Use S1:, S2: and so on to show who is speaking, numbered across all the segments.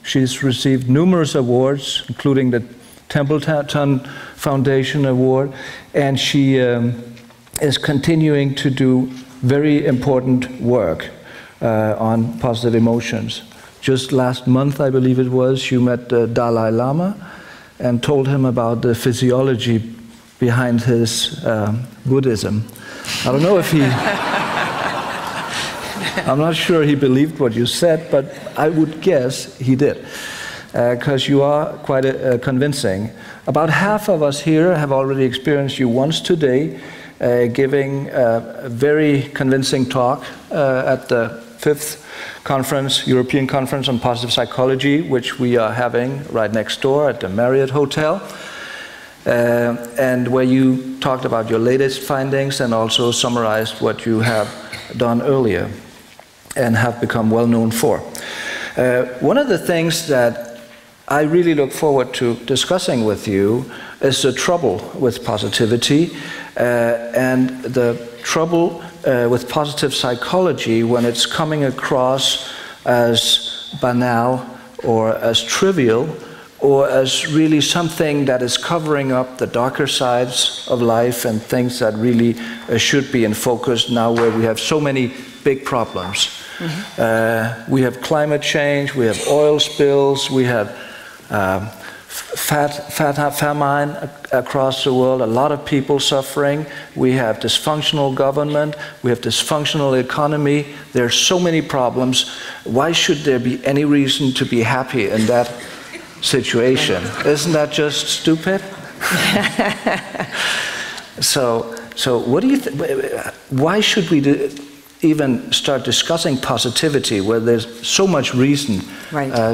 S1: She's received numerous awards, including the Templeton Foundation Award, and she is continuing to do very important work on positive emotions. Just last month, I believe it was, you met the Dalai Lama and told him about the physiology behind his Buddhism. I don't know if he... I'm not sure he believed what you said, but I would guess he did, because you are quite convincing. About half of us here have already experienced you once today, giving a very convincing talk at the 5th conference, European Conference on Positive Psychology, which we are having right next door at the Marriott Hotel, and where you talked about your latest findings and also summarized what you have done earlier and have become well known for. One of the things that I really look forward to discussing with you is the trouble with positivity and the trouble with positive psychology when it's coming across as banal or as trivial or as really something that is covering up the darker sides of life and things that really should be in focus now where we have so many big problems. We have climate change, we have oil spills, we have famine across the world, a lot of people suffering, we have dysfunctional government, we have dysfunctional economy, there are so many problems. Why should there be any reason to be happy in that situation? Isn't that just stupid? So what do you why should we even start discussing positivity where there's so much reason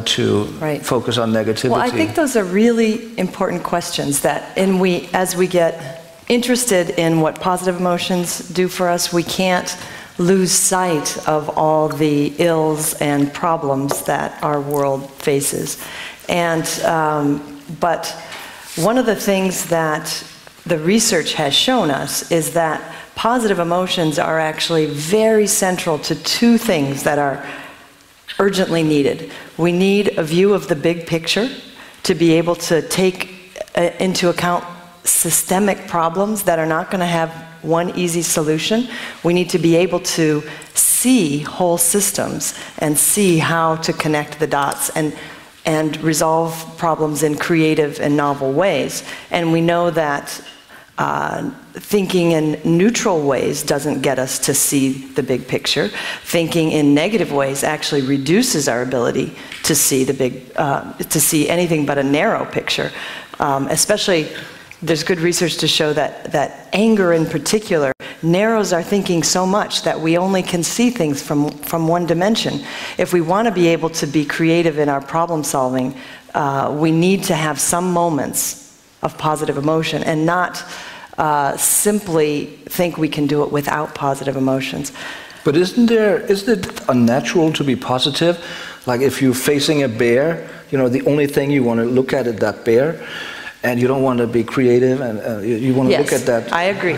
S1: to focus on negativity?
S2: Well, I think those are really important questions that as we get interested in what positive emotions do for us, we can't lose sight of all the ills and problems that our world faces. And but one of the things that the research has shown us is that positive emotions are actually very central to two things that are urgently needed. We need a view of the big picture to be able to take into account systemic problems that are not going to have one easy solution. We need to be able to see whole systems and see how to connect the dots and resolve problems in creative and novel ways. And we know that thinking in neutral ways doesn't get us to see the big picture. Thinking in negative ways actually reduces our ability to see to see anything but a narrow picture. Especially, there's good research to show that anger in particular narrows our thinking so much that we only can see things from one dimension. If we want to be able to be creative in our problem solving, we need to have some moments of positive emotion and not simply think we can do it without positive emotions.
S1: But isn't it unnatural to be positive? Like if you're facing a bear, you know, the only thing you want to look at is that bear, and you don't want to be creative, and you want to look at that.
S2: I agree.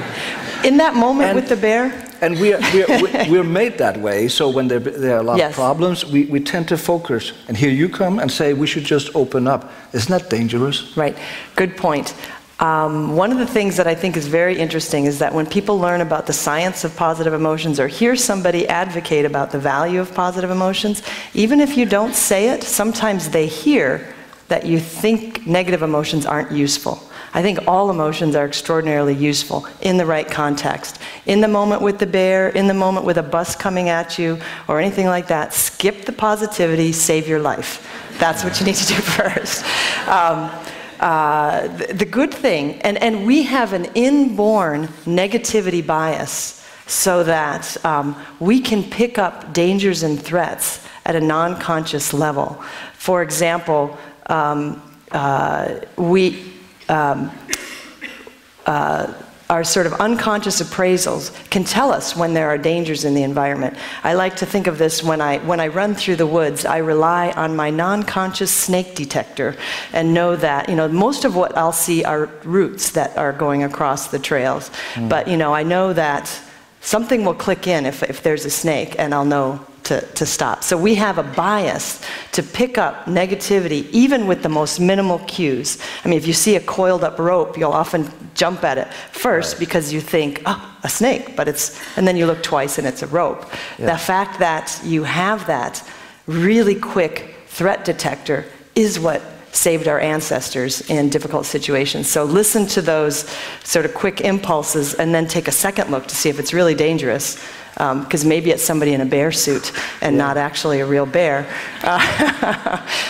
S2: In that moment with the bear.
S1: And we're made that way, so when there are a lot of problems, we tend to focus. And here you come and say we should just open up. Isn't that dangerous?
S2: Right. Good point. One of the things that I think is very interesting is that when people learn about the science of positive emotions or hear somebody advocate about the value of positive emotions, even if you don't say it, sometimes they hear that you think negative emotions aren't useful. I think all emotions are extraordinarily useful in the right context. In the moment with the bear, in the moment with a bus coming at you, or anything like that, skip the positivity, save your life. That's what you need to do first. The good thing, and we have an inborn negativity bias so that we can pick up dangers and threats at a non-conscious level. For example, our sort of unconscious appraisals can tell us when there are dangers in the environment. I like to think of this when I run through the woods. I rely on my non-conscious snake detector and know that, you know, most of what I'll see are roots that are going across the trails. But, you know, I know that something will click in if there's a snake, and I'll know to stop. So we have a bias to pick up negativity even with the most minimal cues. I mean, if you see a coiled up rope, you'll often jump at it first because you think, oh, a snake, and then you look twice and it's a rope. The fact that you have that really quick threat detector is what saved our ancestors in difficult situations. So listen to those sort of quick impulses and then take a second look to see if it's really dangerous, because maybe it's somebody in a bear suit and not actually a real bear.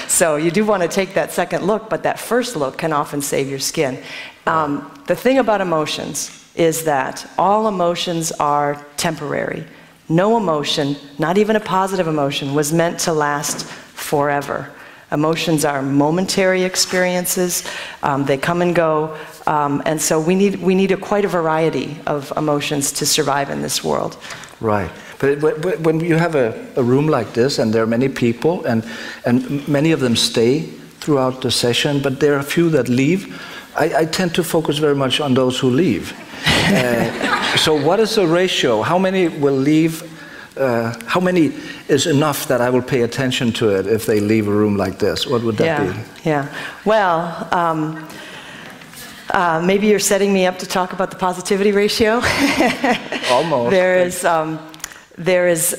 S2: So you do want to take that second look, but that first look can often save your skin. The thing about emotions is that all emotions are temporary. No emotion, not even a positive emotion, was meant to last forever. Emotions are momentary experiences. They come and go. And so we need quite a variety of emotions to survive in this world.
S1: Right. But when you have a room like this, and there are many people, and many of them stay throughout the session, but there are a few that leave, I tend to focus very much on those who leave. So what is the ratio? How many will leave? How many is enough that I will pay attention to it if they leave a room like this? What would that be?
S2: Yeah. Well, maybe you're setting me up to talk about the positivity ratio.
S1: Almost.
S2: There is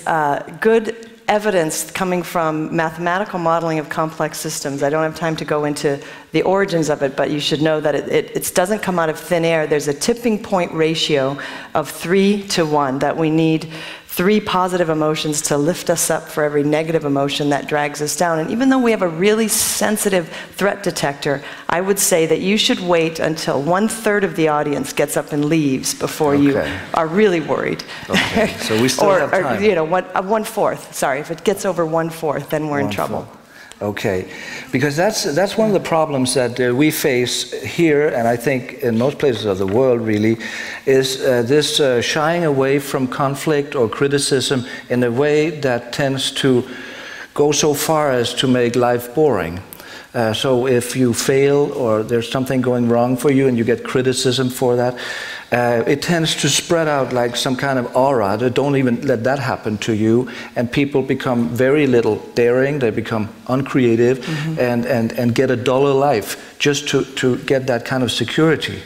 S2: good evidence coming from mathematical modeling of complex systems. I don't have time to go into the origins of it, but you should know that it doesn't come out of thin air. There's a tipping point ratio of 3 to 1, that we need 3 positive emotions to lift us up for every negative emotion that drags us down. And even though we have a really sensitive threat detector, I would say that you should wait until 1/3 of the audience gets up and leaves before you are really worried.
S1: Okay, so we still have time.
S2: Or, you know, 1/4. Sorry, if it gets over 1/4, then we're in trouble.
S1: Okay, because that's one of the problems that we face here, and I think in most places of the world really, is this shying away from conflict or criticism in a way that tends to go so far as to make life boring. So if you fail or there's something going wrong for you and you get criticism for that, it tends to spread out like some kind of aura. Don't even let that happen to you, and people become very little daring. They become uncreative and get a duller life just to get that kind of security.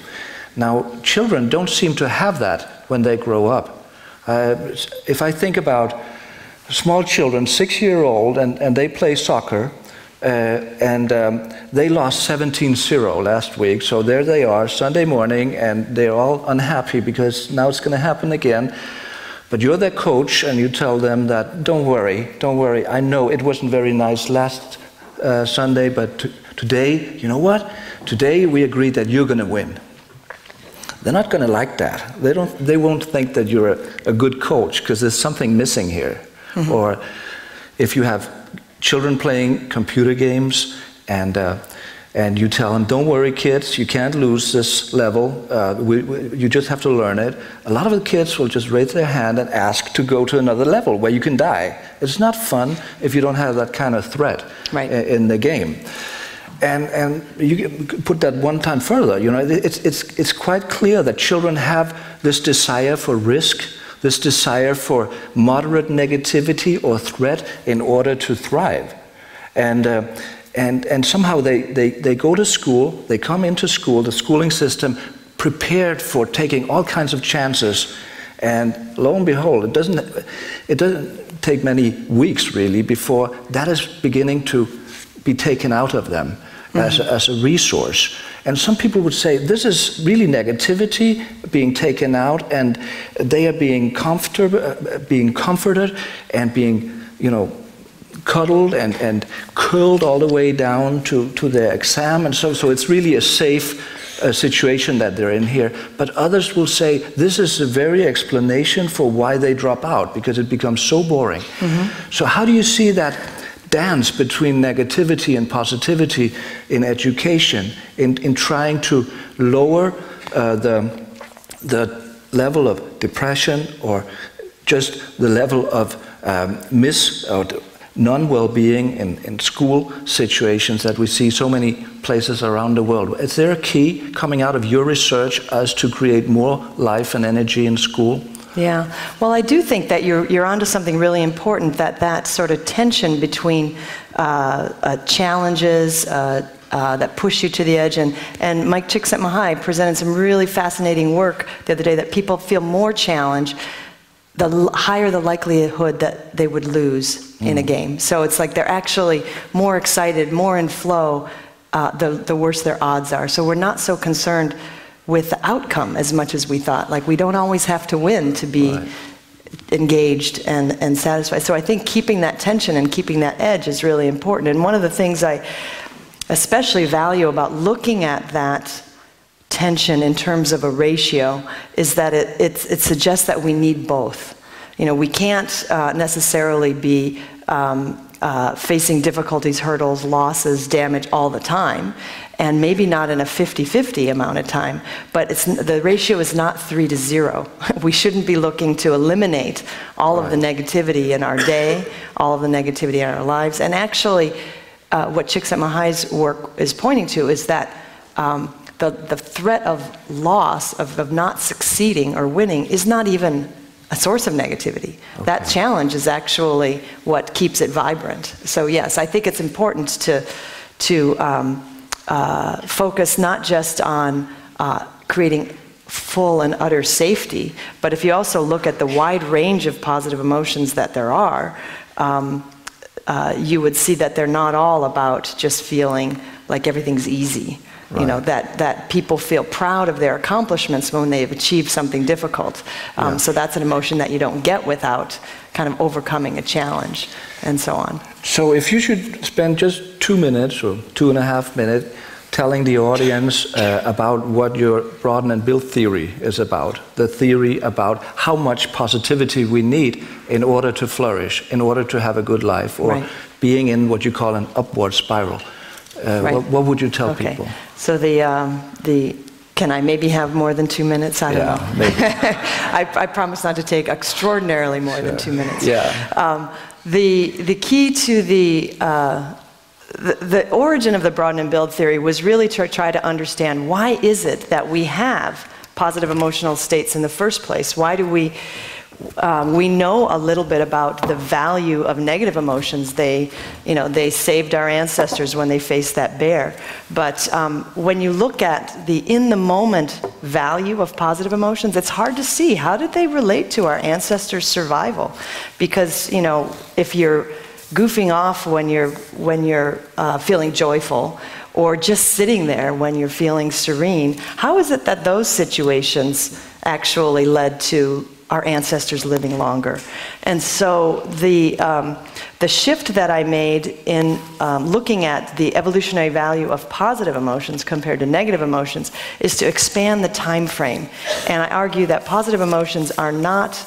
S1: Now, children don't seem to have that when they grow up. If I think about small children, 6-year-old, and they play soccer, they lost 17-0 last week, so there they are Sunday morning, and they're all unhappy because now it's going to happen again. But you're their coach, and you tell them that don't worry, I know it wasn't very nice last Sunday, but today, you know what? Today we agreed that you're going to win. They're not going to like that. They won't think that you're a good coach because there's something missing here. Or if you have children playing computer games, and you tell them, don't worry kids, you can't lose this level, you just have to learn it. A lot of the kids will just raise their hand and ask to go to another level where you can die. It's not fun if you don't have that kind of threat in the game. And you put that one time further, you know, it's quite clear that children have this desire for risk, this desire for moderate negativity or threat in order to thrive. And somehow they go to school, they come into school, the schooling system, prepared for taking all kinds of chances. And lo and behold, it doesn't take many weeks really before that is beginning to be taken out of them as a resource. And some people would say this is really negativity being taken out, and they are being comforted and being, you know, cuddled and curled all the way down to their exam, and so it's really a safe situation that they're in here. But others will say this is the very explanation for why they drop out, because it becomes so boring. So how do you see that dance between negativity and positivity in education, in trying to lower the level of depression or just the level of non-well-being in school situations that we see so many places around the world? Is there a key coming out of your research as to create more life and energy in school?
S2: Yeah. Well, I do think that you're onto something really important, that sort of tension between challenges that push you to the edge. And Mike Csikszentmihalyi presented some really fascinating work the other day, that people feel more challenged, the higher the likelihood that they would lose in a game. So it's like they're actually more excited, more in flow, the worse their odds are. So we're not so concerned with the outcome as much as we thought. Like, we don't always have to win to be engaged and satisfied. So I think keeping that tension and keeping that edge is really important. And one of the things I especially value about looking at that tension in terms of a ratio is that it suggests that we need both. You know, we can't necessarily be facing difficulties, hurdles, losses, damage all the time, and maybe not in a 50-50 amount of time, but the ratio is not 3 to 0. We shouldn't be looking to eliminate all of the negativity in our day, all of the negativity in our lives. And actually, what Csikszentmihalyi's work is pointing to is that the threat of loss, of not succeeding or winning, is not even a source of negativity. Okay. That challenge is actually what keeps it vibrant. So yes, I think it's important to focus not just on creating full and utter safety, but if you also look at the wide range of positive emotions that there are, you would see that they're not all about just feeling like everything's easy. Right. You know, that people feel proud of their accomplishments when they've achieved something difficult. So that's an emotion that you don't get without kind of overcoming a challenge, and so on.
S1: So if you should spend just 2 minutes or 2.5 minutes telling the audience about what your broaden and build theory is about, the theory about how much positivity we need in order to flourish, in order to have a good life, or being in what you call an upward spiral. What would you tell people?
S2: So can I maybe have more than 2 minutes? I don't know. Maybe. I promise not to take extraordinarily more than 2 minutes. The key to the origin of the broaden and build theory was really to try to understand, why is it that we have positive emotional states in the first place? Why do we know a little bit about the value of negative emotions. They saved our ancestors when they faced that bear. But when you look at the in-the-moment value of positive emotions, it's hard to see, how did they relate to our ancestors' survival? Because, you know, if you're goofing off when you're feeling joyful, or just sitting there when you're feeling serene, how is it that those situations actually led to our ancestors living longer? And so the shift that I made in looking at the evolutionary value of positive emotions compared to negative emotions is to expand the time frame. And I argue that positive emotions are not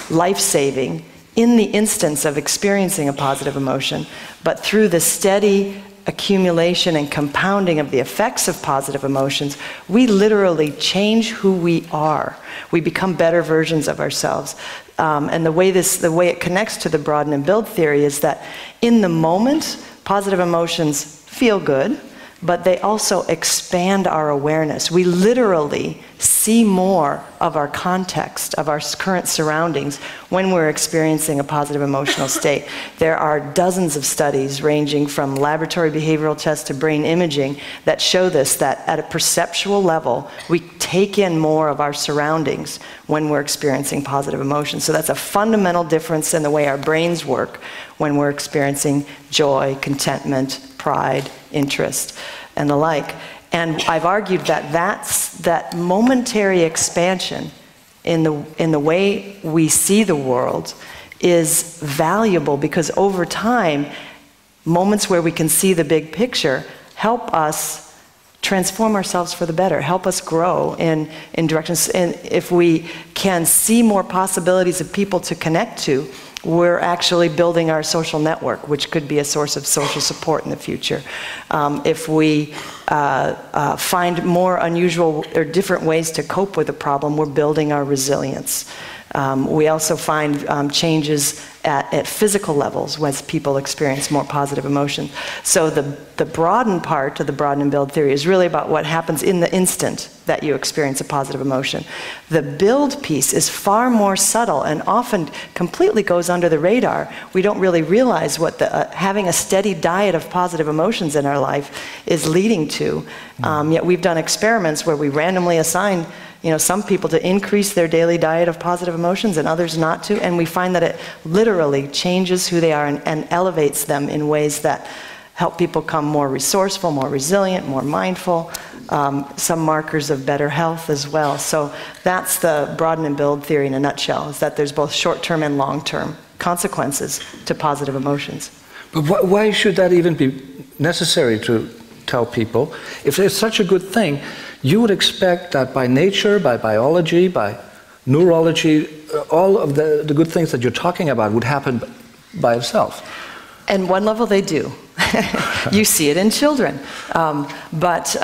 S2: life-saving in the instance of experiencing a positive emotion, but through the steady accumulation and compounding of the effects of positive emotions, we literally change who we are. We become better versions of ourselves. And the way it connects to the broaden and build theory is that in the moment, positive emotions feel good, but they also expand our awareness. We literally see more of our context, of our current surroundings, when we're experiencing a positive emotional state. There are dozens of studies, ranging from laboratory behavioral tests to brain imaging, that show this, that at a perceptual level, we take in more of our surroundings when we're experiencing positive emotions. So that's a fundamental difference in the way our brains work when we're experiencing joy, contentment, pride, interest, and the like. And I've argued that that momentary expansion in the way we see the world is valuable, because over time, moments where we can see the big picture help us transform ourselves for the better, help us grow in directions. And if we can see more possibilities of people to connect to, we're actually building our social network, which could be a source of social support in the future. If we find more unusual or different ways to cope with a problem, we're building our resilience. We also find changes at physical levels when people experience more positive emotion. So the broaden part of the broaden and build theory is really about what happens in the instant that you experience a positive emotion. The build piece is far more subtle and often completely goes under the radar. We don't really realize what having a steady diet of positive emotions in our life is leading to. Yet we've done experiments where we randomly assign some people to increase their daily diet of positive emotions and others not to, and we find that it literally changes who they are and elevates them in ways that help people become more resourceful, more resilient, more mindful, some markers of better health as well. So that's the broaden and build theory in a nutshell, is that there's both short-term and long-term consequences to positive emotions.
S1: But why should that even be necessary to tell people? If it's such a good thing, you would expect that by nature, by biology, by neurology, all of the good things that you're talking about would happen by itself.
S2: And one level they do. You see it in children. But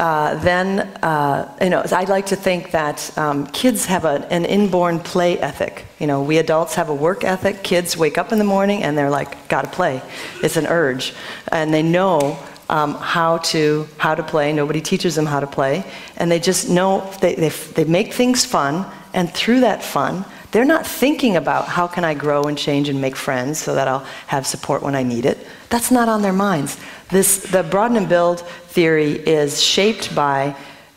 S2: then, I like to think that kids have an inborn play ethic. We adults have a work ethic. Kids wake up in the morning and they're like, gotta play. It's an urge. And they know how to play. Nobody teaches them how to play, and they just know they make things fun, and through that fun, they're not thinking about how can I grow and change and make friends so that I'll have support when I need it. That's not on their minds. The broaden and build theory is shaped by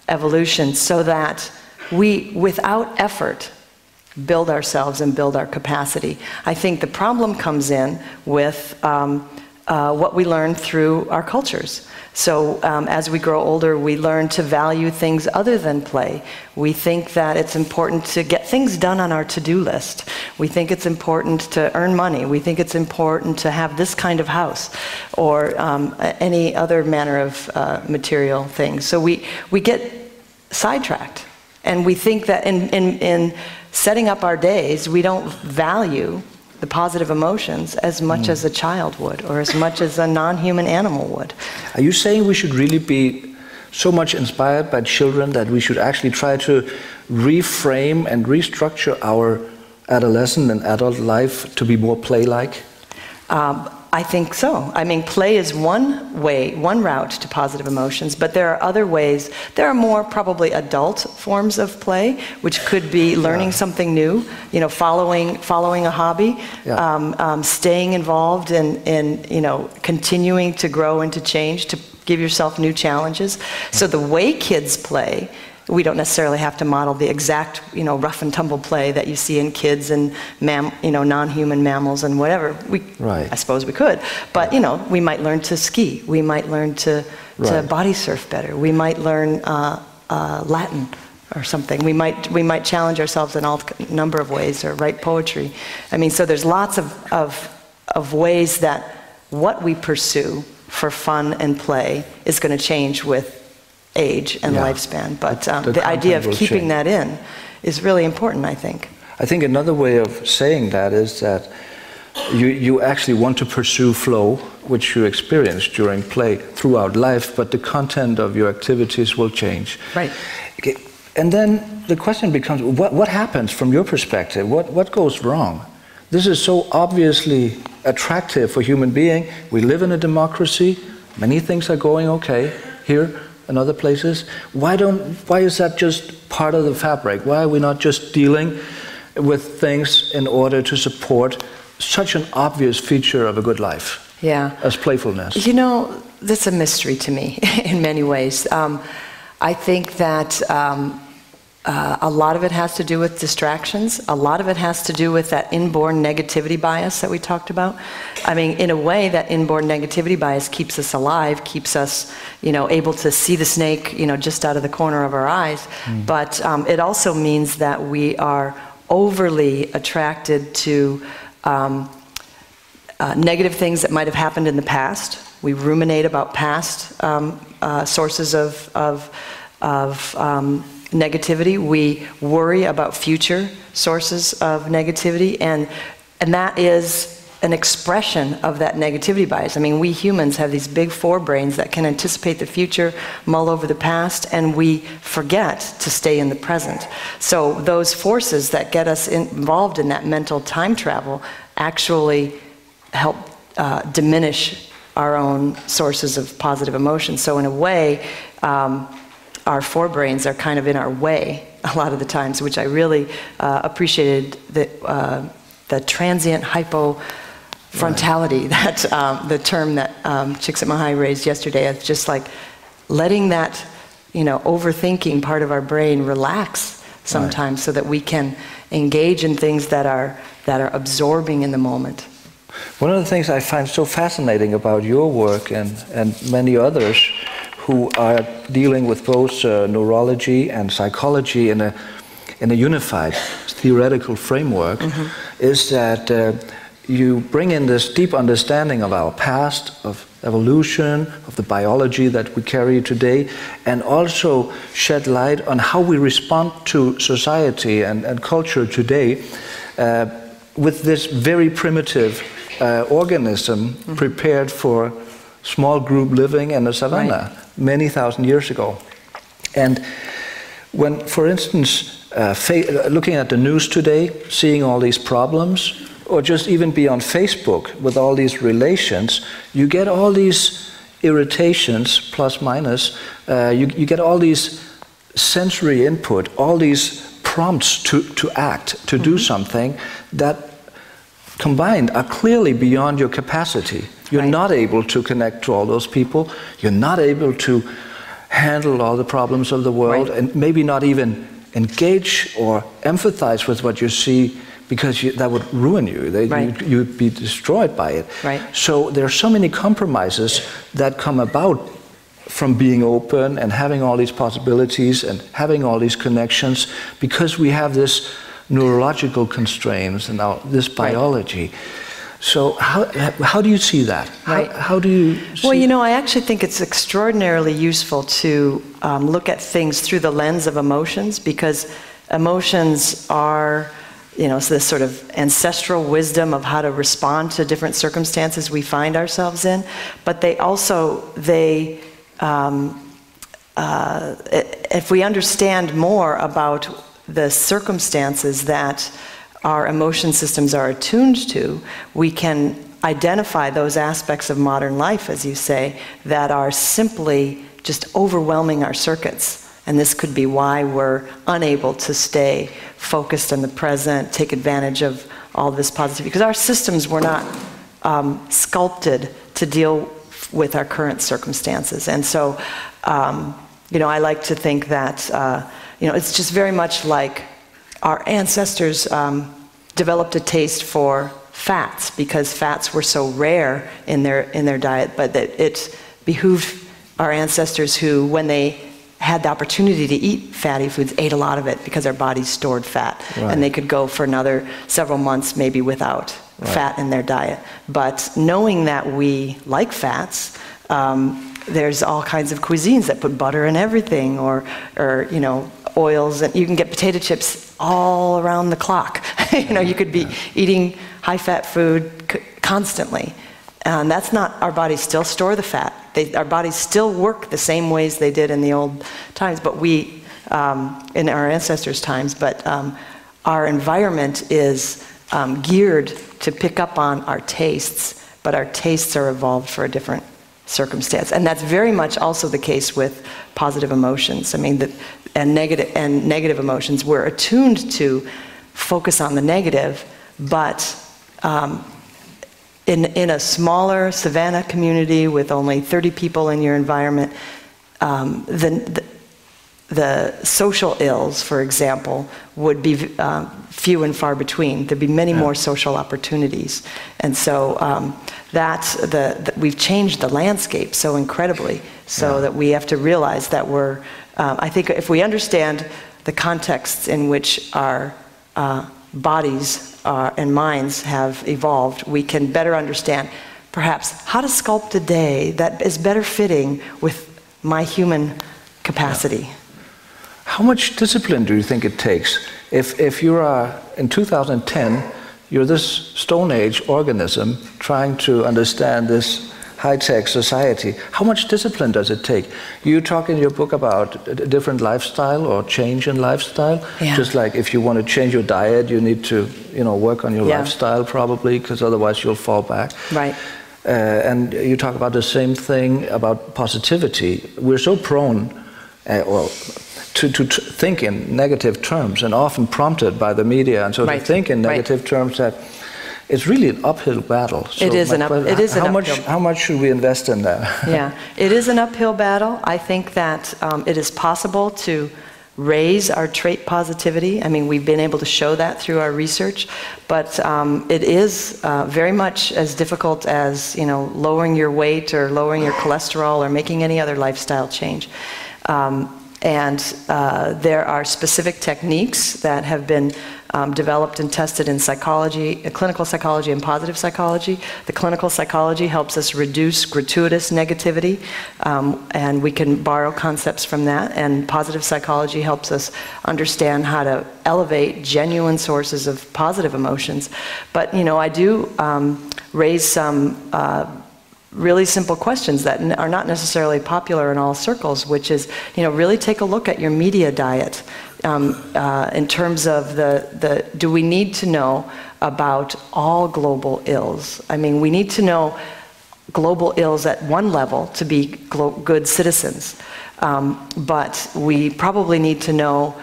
S2: evolution so that we, without effort, build ourselves and build our capacity. I think the problem comes in with what we learn through our cultures. So as we grow older, we learn to value things other than play. We think that it's important to get things done on our to-do list. We think it's important to earn money. We think it's important to have this kind of house, or any other manner of material things. So we get sidetracked, and we think that in setting up our days, we don't value the positive emotions as much as a child would, or as much as a non-human animal would.
S1: Are you saying we should really be so much inspired by children that we should actually try to reframe and restructure our adolescent and adult life to be more play-like?
S2: I think so. I mean, play is one way, one route to positive emotions, but there are other ways. There are more probably adult forms of play, which could be learning something new, following a hobby, staying involved in continuing to grow and to change, to give yourself new challenges. So the way kids play, we don't necessarily have to model the exact, rough and tumble play that you see in kids and non-human mammals and whatever. I suppose we could, but we might learn to ski. We might learn to body surf better. We might learn Latin or something. We might challenge ourselves in all number of ways, or write poetry. I mean, so there's lots of ways that what we pursue for fun and play is going to change with age and lifespan, but the idea of keeping that in is really important, I think.
S1: I think another way of saying that is that you actually want to pursue flow, which you experience during play throughout life, but the content of your activities will change.
S2: Right.
S1: Okay. And then the question becomes, what happens from your perspective? What goes wrong? This is so obviously attractive for human being. We live in a democracy. Many things are going okay here and other places. Why is that just part of the fabric? Why are we not just dealing with things in order to support such an obvious feature of a good life as playfulness?
S2: That's a mystery to me in many ways. I think that a lot of it has to do with distractions. A lot of it has to do with that inborn negativity bias that we talked about. I mean, in a way, that inborn negativity bias keeps us alive, keeps us, able to see the snake, just out of the corner of our eyes. But it also means that we are overly attracted to negative things that might have happened in the past. We ruminate about past sources of negativity. We worry about future sources of negativity, and that is an expression of that negativity bias. I mean, we humans have these big forebrains that can anticipate the future, mull over the past, and we forget to stay in the present. So those forces that get us involved in that mental time travel actually help diminish our own sources of positive emotion. So in a way, our forebrains are kind of in our way a lot of the times, which I really appreciated the transient hypofrontality, that the term that Csikszentmihalyi raised yesterday. It's just like letting that, overthinking part of our brain relax sometimes, so that we can engage in things that are absorbing in the moment.
S1: One of the things I find so fascinating about your work and many others who are dealing with both neurology and psychology in a unified theoretical framework is that you bring in this deep understanding of our past, of evolution, of the biology that we carry today, and also shed light on how we respond to society and culture today with this very primitive organism prepared for small group living in the savannah many thousand years ago. And when, for instance, looking at the news today, seeing all these problems, or just even be on Facebook with all these relations, you get all these irritations, plus minus, you get all these sensory input, all these prompts to act, to do something that combined are clearly beyond your capacity. You're not able to connect to all those people. You're not able to handle all the problems of the world, and maybe not even engage or empathize with what you see, because that would ruin you. You'd be destroyed by it. So there are so many compromises that come about from being open and having all these possibilities and having all these connections, because we have this neurological constraints and this biology. So how do you see that? How do you see?
S2: Well, I actually think it's extraordinarily useful to look at things through the lens of emotions, because emotions are, this sort of ancestral wisdom of how to respond to different circumstances we find ourselves in. But they also, if we understand more about the circumstances that our emotion systems are attuned to, we can identify those aspects of modern life, as you say, that are simply just overwhelming our circuits. And this could be why we're unable to stay focused on the present, take advantage of all this positivity, because our systems were not sculpted to deal with our current circumstances. And so, I like to think that, it's just very much like our ancestors developed a taste for fats, because fats were so rare in their diet, but that it behooved our ancestors who, when they had the opportunity to eat fatty foods, ate a lot of it, because our bodies stored fat, and they could go for another several months maybe without fat in their diet. But knowing that we like fats, there's all kinds of cuisines that put butter in everything, or oils, and you can get potato chips all around the clock. You could be eating high-fat food constantly. And that's not, our bodies still store the fat. Our bodies still work the same ways they did in the old times, but in our ancestors' times, but our environment is geared to pick up on our tastes, but our tastes are evolved for a different circumstance. And that's very much also the case with positive emotions. I mean, and negative emotions. We're attuned to focus on the negative, but in a smaller savannah community with only 30 people in your environment, the social ills, for example, would be few and far between. There'd be many more social opportunities. And so we've changed the landscape so incredibly, so that we have to realize that we're, I think if we understand the contexts in which our bodies and minds have evolved, we can better understand perhaps how to sculpt a day that is better fitting with my human capacity.
S1: How much discipline do you think it takes? If you are, in 2010, you're this Stone Age organism trying to understand this high-tech society. How much discipline does it take? You talk in your book about a different lifestyle or change in lifestyle.
S2: Yeah.
S1: Just like if you want to change your diet, you need to, work on your lifestyle probably, because otherwise you'll fall back.
S2: Right.
S1: And you talk about the same thing about positivity. We're so prone, to think in negative terms, and often prompted by the media, and so to think in negative terms that it's really an uphill battle. So
S2: it is an uphill.
S1: How much should we invest in that?
S2: Yeah, it is an uphill battle. I think that it is possible to raise our trait positivity. I mean, we've been able to show that through our research, but it is very much as difficult as lowering your weight or lowering your cholesterol or making any other lifestyle change. And there are specific techniques that have been developed and tested in psychology, clinical psychology and positive psychology. The clinical psychology helps us reduce gratuitous negativity, and we can borrow concepts from that. And positive psychology helps us understand how to elevate genuine sources of positive emotions. But, I do raise some really simple questions that are not necessarily popular in all circles, which is, really take a look at your media diet in terms of do we need to know about all global ills? I mean, we need to know global ills at one level to be good citizens, but we probably need to know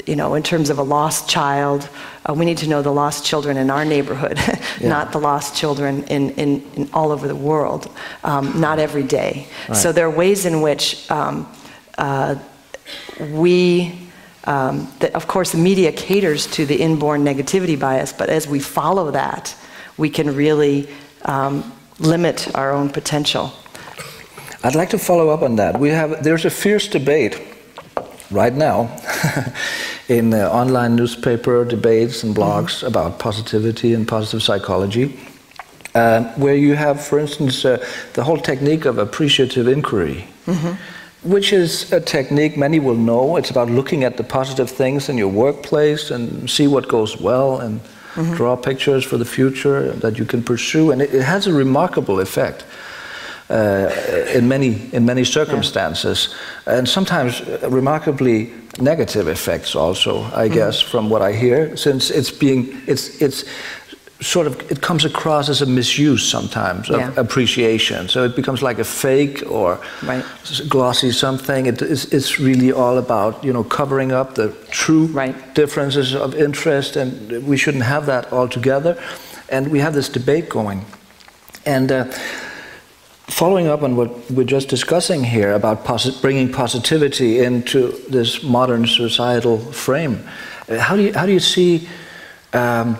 S2: in terms of a lost child, we need to know the lost children in our neighborhood, not the lost children in all over the world, not every day. Right. So there are ways in which of course the media caters to the inborn negativity bias, but as we follow that, we can really limit our own potential.
S1: I'd like to follow up on that. There's a fierce debate right now in online newspaper debates and blogs about positivity and positive psychology, where you have, for instance, the whole technique of appreciative inquiry, which is a technique many will know. It's about looking at the positive things in your workplace and see what goes well and draw pictures for the future that you can pursue, and it has a remarkable effect. In many circumstances, and sometimes remarkably negative effects also, I guess, from what I hear, since it comes across as a misuse sometimes of appreciation. So it becomes like a fake or glossy something. It's really all about covering up the true differences of interest, and we shouldn't have that altogether. And we have this debate going, and. Following up on what we're just discussing here about bringing positivity into this modern societal frame, how do you see the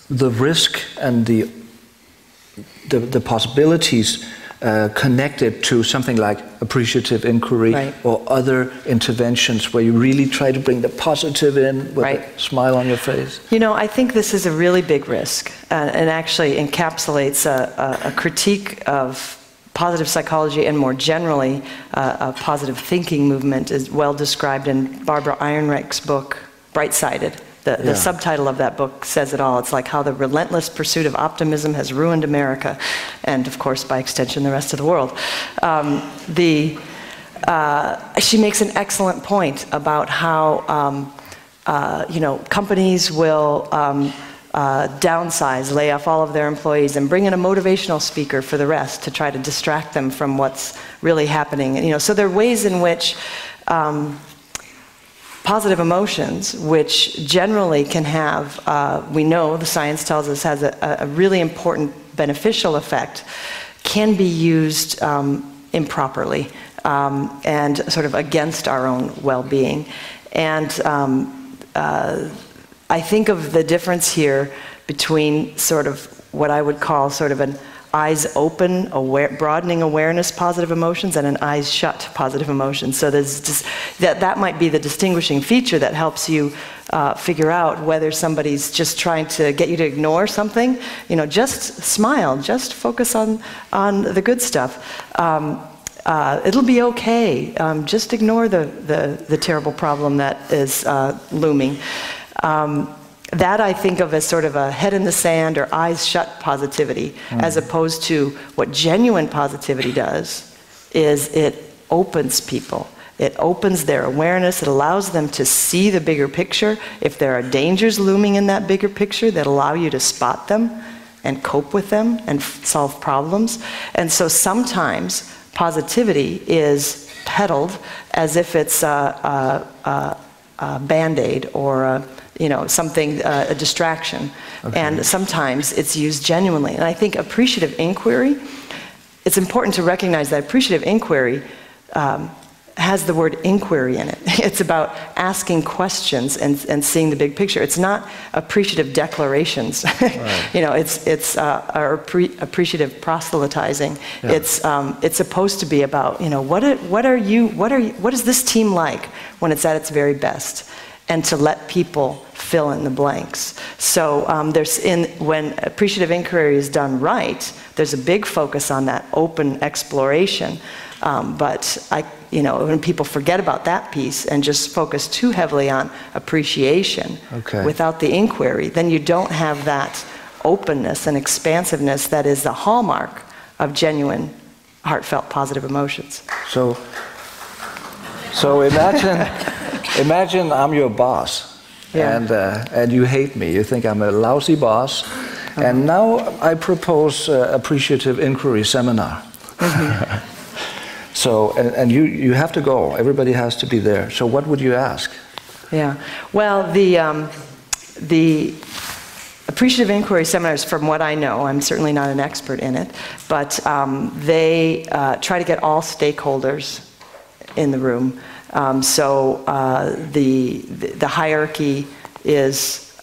S1: risk and the possibilities connected to something like appreciative inquiry or other interventions where you really try to bring the positive in with a smile on your face?
S2: I think this is a really big risk, and actually encapsulates a critique of positive psychology and more generally a positive thinking movement is well described in Barbara Ehrenreich's book, Bright-Sided. The subtitle of that book says it all. It's like how the relentless pursuit of optimism has ruined America, and of course, by extension, the rest of the world. She makes an excellent point about how companies will downsize, lay off all of their employees, and bring in a motivational speaker for the rest to try to distract them from what's really happening. So there are ways in which positive emotions, which generally can have, we know, the science tells us, has a really important beneficial effect, can be used improperly and sort of against our own well-being. And I think of the difference here between sort of what I would call sort of an eyes open, broadening awareness positive emotions, and an eyes shut positive emotions. So there's just that might be the distinguishing feature that helps you figure out whether somebody's just trying to get you to ignore something. Just smile, just focus on the good stuff. It'll be okay. Just ignore the terrible problem that is looming. That I think of as sort of a head in the sand or eyes shut positivity, as opposed to what genuine positivity does, is it opens people. It opens their awareness. It allows them to see the bigger picture. If there are dangers looming in that bigger picture that allow you to spot them and cope with them and solve problems. And so sometimes positivity is peddled as if it's a Band-Aid or something, a distraction. Okay. And sometimes it's used genuinely. And I think appreciative inquiry, it's important to recognize that appreciative inquiry has the word inquiry in it. It's about asking questions and seeing the big picture. It's not appreciative declarations. Right. It's appreciative proselytizing. Yeah. It's supposed to be about what is this team like when it's at its very best, and to let people fill in the blanks. So when appreciative inquiry is done right, there's a big focus on that open exploration. But when people forget about that piece and just focus too heavily on appreciation without the inquiry, then you don't have that openness and expansiveness that is the hallmark of genuine, heartfelt, positive emotions.
S1: So imagine I'm your boss, and you hate me. You think I'm a lousy boss, and now I propose appreciative inquiry seminar. Mm-hmm. So, and you have to go. Everybody has to be there. So what would you ask?
S2: Yeah. Well, the appreciative inquiry seminars, from what I know, I'm certainly not an expert in it, but they try to get all stakeholders in the room. So the hierarchy is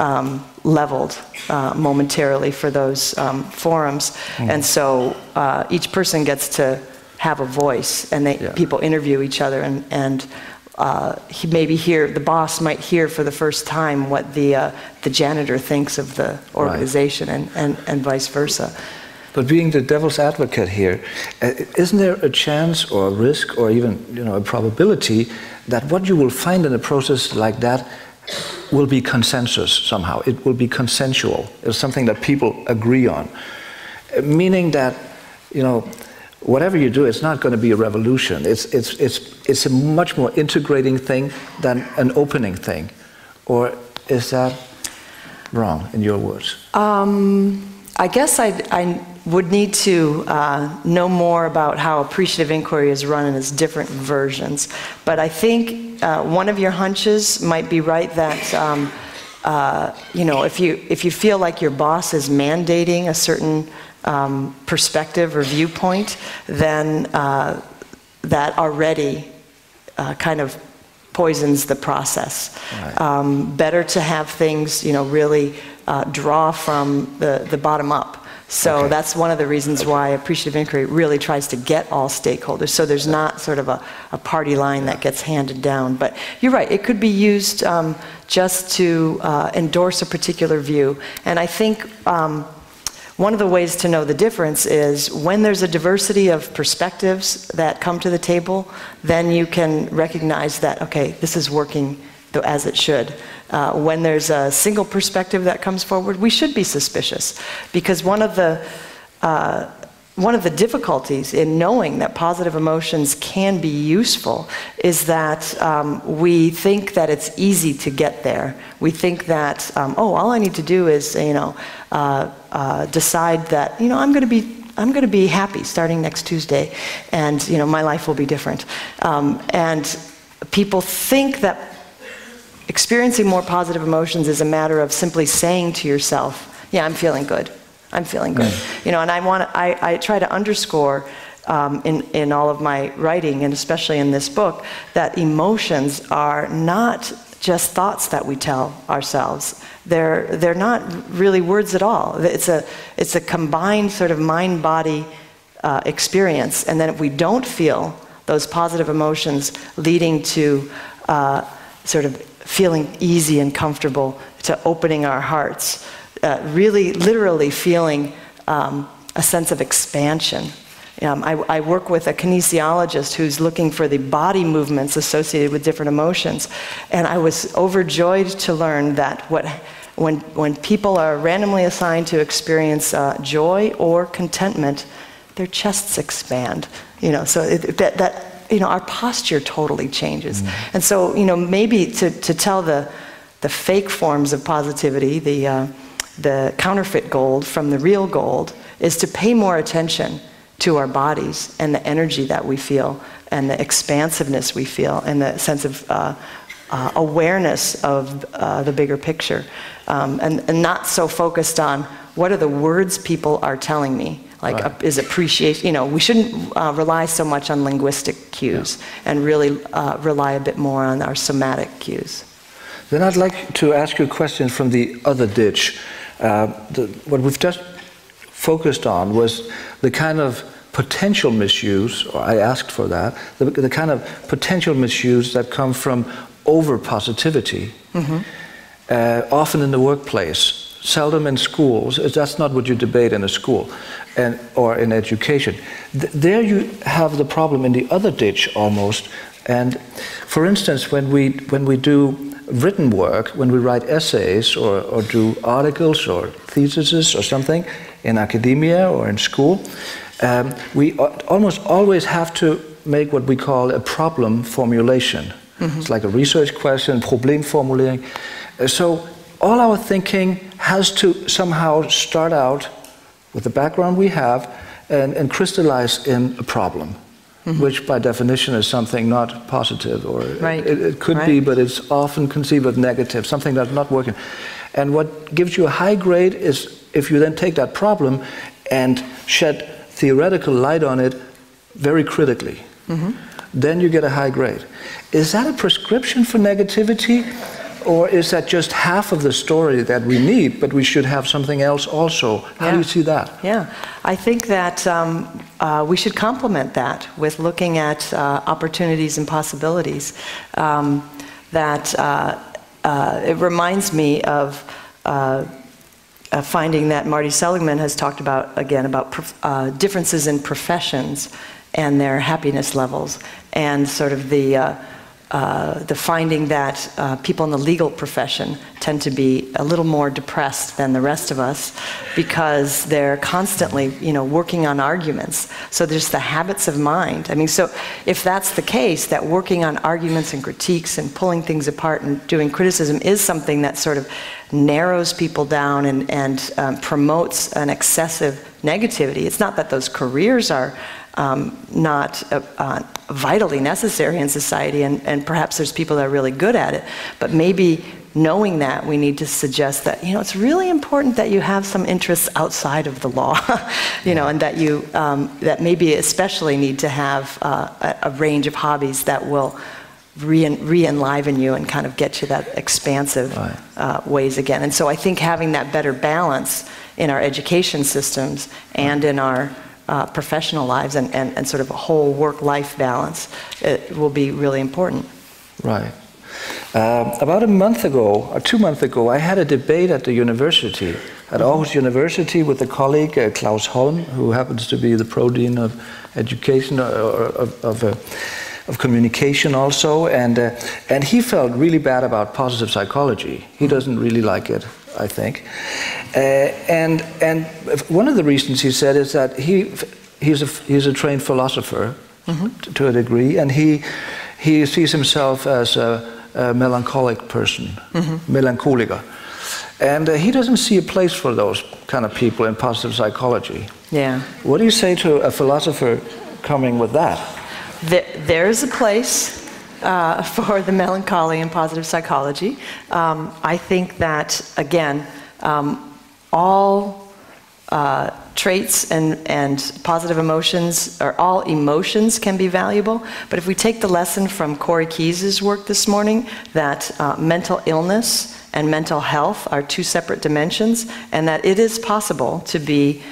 S2: leveled momentarily for those forums. And so each person gets to have a voice, and people interview each other, and the boss might hear for the first time what the janitor thinks of the organization, and vice versa.
S1: But being the devil's advocate here, isn't there a chance or a risk or even a probability that what you will find in a process like that will be consensus somehow? It will be consensual. It's something that people agree on, meaning that whatever you do, it's not going to be a revolution. It's a much more integrating thing than an opening thing. Or is that wrong in your words?
S2: I guess I would need to know more about how appreciative inquiry is run in its different versions. But I think one of your hunches might be right, that if you feel like your boss is mandating a certain perspective or viewpoint, then that already kind of poisons the process. Right. Better to have things, really draw from the bottom up. So that's one of the reasons why appreciative inquiry really tries to get all stakeholders. So there's not sort of a party line that gets handed down. But you're right, it could be used just to endorse a particular view. And I think one of the ways to know the difference is when there's a diversity of perspectives that come to the table, then you can recognize that, okay, this is working as it should. When there's a single perspective that comes forward, we should be suspicious, because one of the difficulties in knowing that positive emotions can be useful is that we think that it's easy to get there. We think that all I need to do is decide that I'm going to be happy starting next Tuesday, and my life will be different. And people think that experiencing more positive emotions is a matter of simply saying to yourself, yeah, I'm feeling good. I'm feeling good. And I try to underscore in all of my writing, and especially in this book, that emotions are not just thoughts that we tell ourselves. They're not really words at all. It's a combined sort of mind-body experience. And then if we don't feel those positive emotions leading to sort of feeling easy and comfortable, to opening our hearts, really literally feeling a sense of expansion. I work with a kinesiologist who's looking for the body movements associated with different emotions, and I was overjoyed to learn that when people are randomly assigned to experience joy or contentment, their chests expand. So our posture totally changes. And so, maybe to tell the fake forms of positivity, the counterfeit gold from the real gold, is to pay more attention to our bodies and the energy that we feel and the expansiveness we feel and the sense of awareness of the bigger picture, and not so focused on what are the words people are telling me. Like, is appreciation, we shouldn't rely so much on linguistic cues and really rely a bit more on our somatic cues.
S1: Then I'd like to ask you a question from the other ditch. What we've just focused on was the kind of potential misuse, or I asked for that, the kind of potential misuse that come from over-positivity, often in the workplace. Seldom in schools. That's not what you debate in a school or in education. There you have the problem in the other ditch almost. And for instance, when we do written work, when we write essays or do articles or theses or something in academia or in school, we almost always have to make what we call a problem formulation. It's like a research question, probleemformulering. So all our thinking has to somehow start out with the background we have and crystallize in a problem, which by definition is something not positive, or it could be, but it's often conceived as negative, something that's not working. And what gives you a high grade is if you then take that problem and shed theoretical light on it very critically. Then you get a high grade. Is that a prescription for negativity? Or is that just half of the story that we need, but we should have something else also? How do you see that?
S2: Yeah, I think that we should complement that with looking at opportunities and possibilities. It reminds me of a finding that Marty Seligman has talked about, again, about differences in professions and their happiness levels, and sort of the finding that people in the legal profession tend to be a little more depressed than the rest of us because they're constantly, working on arguments. So there's the habits of mind. I mean, so if that's the case, that working on arguments and critiques and pulling things apart and doing criticism is something that sort of narrows people down and promotes an excessive negativity. It's not that those careers are not vitally necessary in society, and perhaps there's people that are really good at it, but maybe knowing that, we need to suggest that, it's really important that you have some interests outside of the law, and that you, that maybe especially need to have a range of hobbies that will re-enliven you and kind of get you that expansive ways again. And so I think having that better balance in our education systems and in our professional lives and sort of a whole work-life balance, it will be really important.
S1: Right. About a month ago, or 2 months ago, I had a debate at the university, at Aarhus University, with a colleague, Klaus Hall, who happens to be the Pro-Dean of Education, of Communication also, and he felt really bad about positive psychology. He doesn't really like it, I think. And one of the reasons he said is that he's a trained philosopher to a degree, and he sees himself as a melancholic person, melancholiker. And he doesn't see a place for those kind of people in positive psychology.
S2: Yeah.
S1: What do you say to a philosopher coming with that?
S2: There's a place for the melancholy in positive psychology. I think that, again, all traits and positive emotions, or all emotions, can be valuable. But if we take the lesson from Cory Keyes' work this morning, that mental illness and mental health are two separate dimensions, and that it is possible to be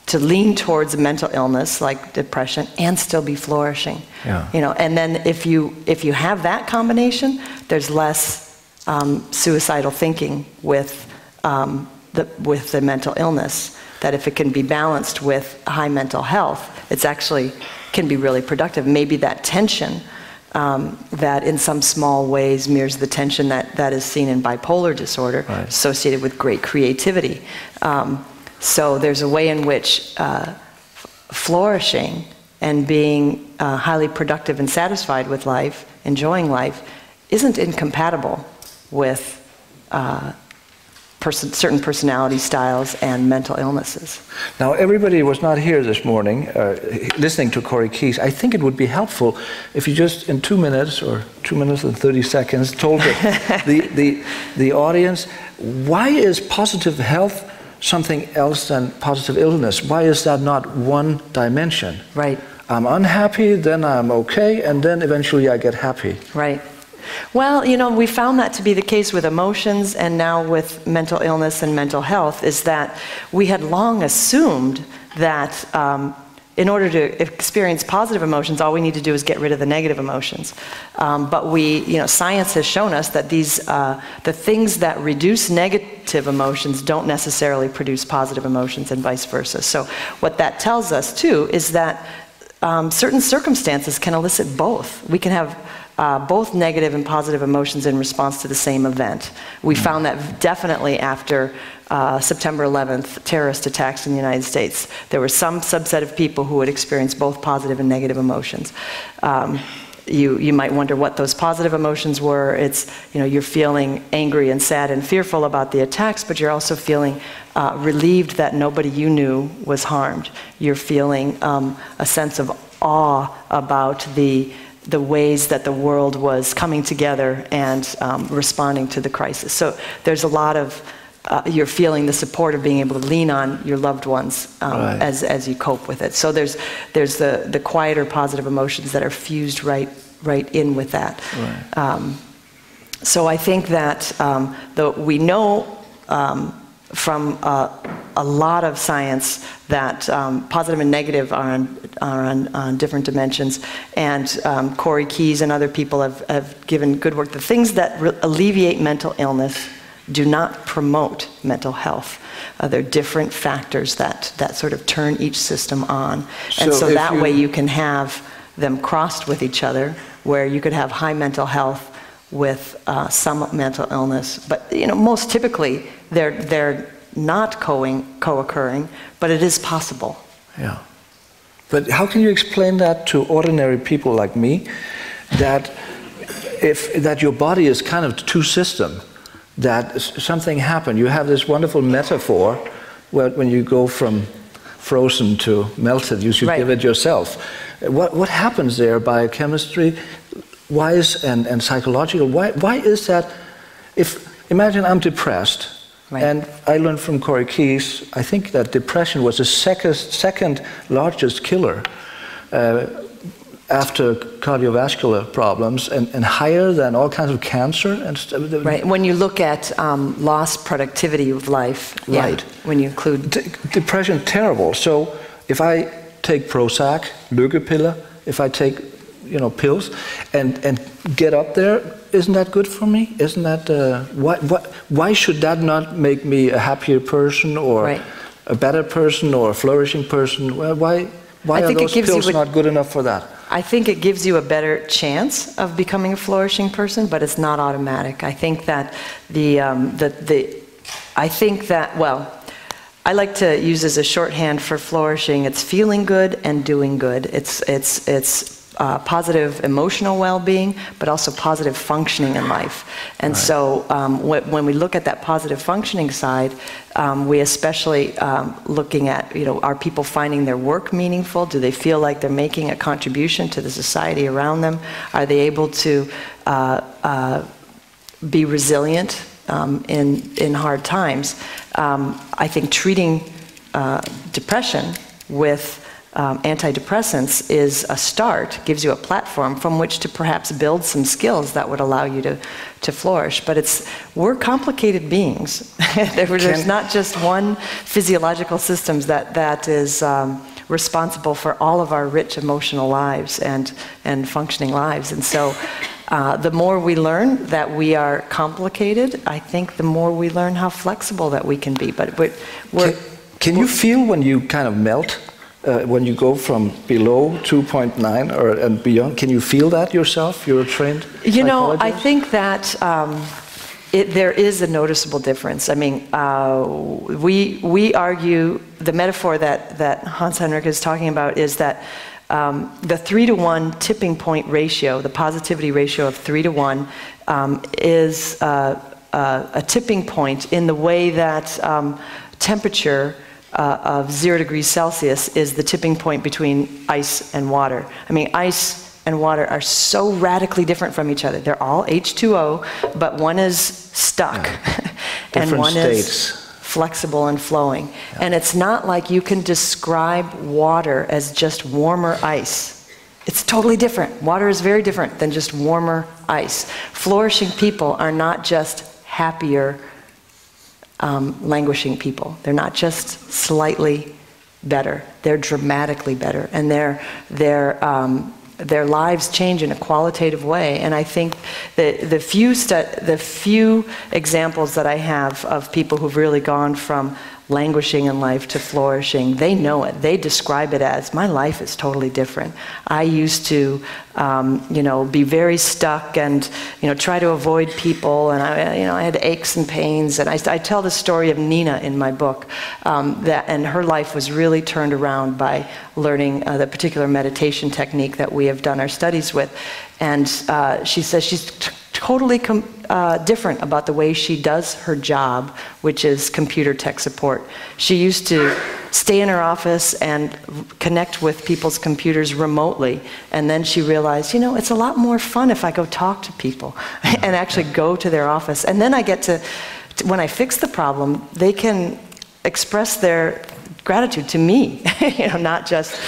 S2: to lean towards a mental illness like depression and still be flourishing. Yeah. And then if you have that combination, there's less suicidal thinking with the mental illness. That if it can be balanced with high mental health, it's actually can be really productive. Maybe that tension that in some small ways mirrors the tension that is seen in bipolar disorder,
S1: right,
S2: associated with great creativity. So there's a way in which flourishing and being highly productive and satisfied with life, enjoying life, isn't incompatible with certain personality styles and mental illnesses.
S1: Now, everybody was not here this morning listening to Cory Keyes. I think it would be helpful if you just in 2 minutes or 2 minutes and 30 seconds told the audience, why is positive health something else than positive illness? Why is that not one dimension?
S2: Right.
S1: I'm unhappy, then I'm okay, and then eventually I get happy.
S2: Right. Well, you know, we found that to be the case with emotions, and now with mental illness and mental health, is that we had long assumed that in order to experience positive emotions, all we need to do is get rid of the negative emotions. But science has shown us that the things that reduce negative emotions don't necessarily produce positive emotions, and vice versa. So what that tells us, too, is that certain circumstances can elicit both. We can have both negative and positive emotions in response to the same event. We found that definitely after September 11th terrorist attacks in the United States. There was some subset of people who would experience both positive and negative emotions. You might wonder what those positive emotions were. It's, you're feeling angry and sad and fearful about the attacks, but you're also feeling relieved that nobody you knew was harmed. You're feeling a sense of awe about the ways that the world was coming together and responding to the crisis. So there's a lot of, you're feeling the support of being able to lean on your loved ones
S1: right,
S2: as you cope with it. So there's the quieter positive emotions that are fused right in with that.
S1: Right.
S2: So I think that we know from a lot of science that positive and negative are on different dimensions, and Cory Keyes and other people have given good work. The things that alleviate mental illness do not promote mental health. They're different factors that sort of turn each system on. And so that way you can have them crossed with each other, where you could have high mental health with some mental illness. But most typically they're not co-occurring, but it is possible.
S1: Yeah. But how can you explain that to ordinary people like me, that your body is kind of two system, that something happened? You have this wonderful metaphor where when you go from frozen to melted, you should
S2: right,
S1: give it yourself. What happens there, biochemistry wise and psychological? Why is that? Imagine I'm depressed, right, and I learned from Cory Keyes, I think that depression was the second largest killer after cardiovascular problems, and higher than all kinds of cancer and stuff.
S2: Right. When you look at lost productivity of life,
S1: right,
S2: yeah, when you include
S1: depression, terrible. So if I take Prozac, Lykkepiller, if I take pills and get up there, isn't that good for me? Isn't that why should that not make me a happier person, or right, a better person, or a flourishing person? Why are those pills not good enough for that?
S2: I think it gives you a better chance of becoming a flourishing person, but it's not automatic. I think that I like to use as a shorthand for flourishing, it's feeling good and doing good. It's positive emotional well-being, but also positive functioning in life. And right, so when we look at that positive functioning side, we especially looking at, are people finding their work meaningful? Do they feel like they're making a contribution to the society around them? Are they able to be resilient in hard times? I think treating depression with antidepressants is a start, gives you a platform from which to perhaps build some skills that would allow you to flourish. But we're complicated beings. There's not just one physiological system that is responsible for all of our rich emotional lives and functioning lives. And so the more we learn that we are complicated, I think the more we learn how flexible that we can be. But
S1: can you feel when you kind of melt? when you go from below 2.9 and beyond? Can you feel that yourself? You're a trained psychologist?
S2: You know, I think that there is a noticeable difference. I mean, we argue, the metaphor that Hans Henrik is talking about is that the 3-to-1 tipping point ratio, the positivity ratio of 3-to-1, is a tipping point in the way that temperature of 0 degrees Celsius is the tipping point between ice and water. I mean, ice and water are so radically different from each other. They're all H2O, but one is stuck, and one is flexible and flowing. Yeah. And it's not like you can describe water as just warmer ice. It's totally different. Water is very different than just warmer ice. Flourishing people are not just happier, languishing people. They're not just slightly better. They're dramatically better, and their lives change in a qualitative way. And I think that the few examples that I have of people who've really gone from languishing in life to flourishing, they know it. They describe it as, my life is totally different. I used to, be very stuck and, try to avoid people, and I had aches and pains. And I tell the story of Nina in my book, and her life was really turned around by learning the particular meditation technique that we have done our studies with. And she says she's totally different about the way she does her job, which is computer tech support. She used to stay in her office and connect with people's computers remotely, and then she realized, it's a lot more fun if I go talk to people and actually go to their office. And then I get to, when I fix the problem, they can express their gratitude to me, not just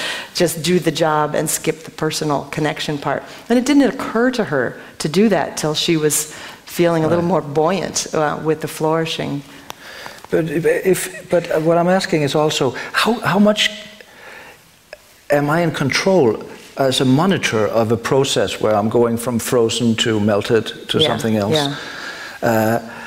S2: do the job and skip the personal connection part. And it didn't occur to her to do that till she was feeling a little more buoyant with the flourishing.
S1: But what I'm asking is also, how much am I in control as a monitor of a process where I'm going from frozen to melted to something else? Yeah.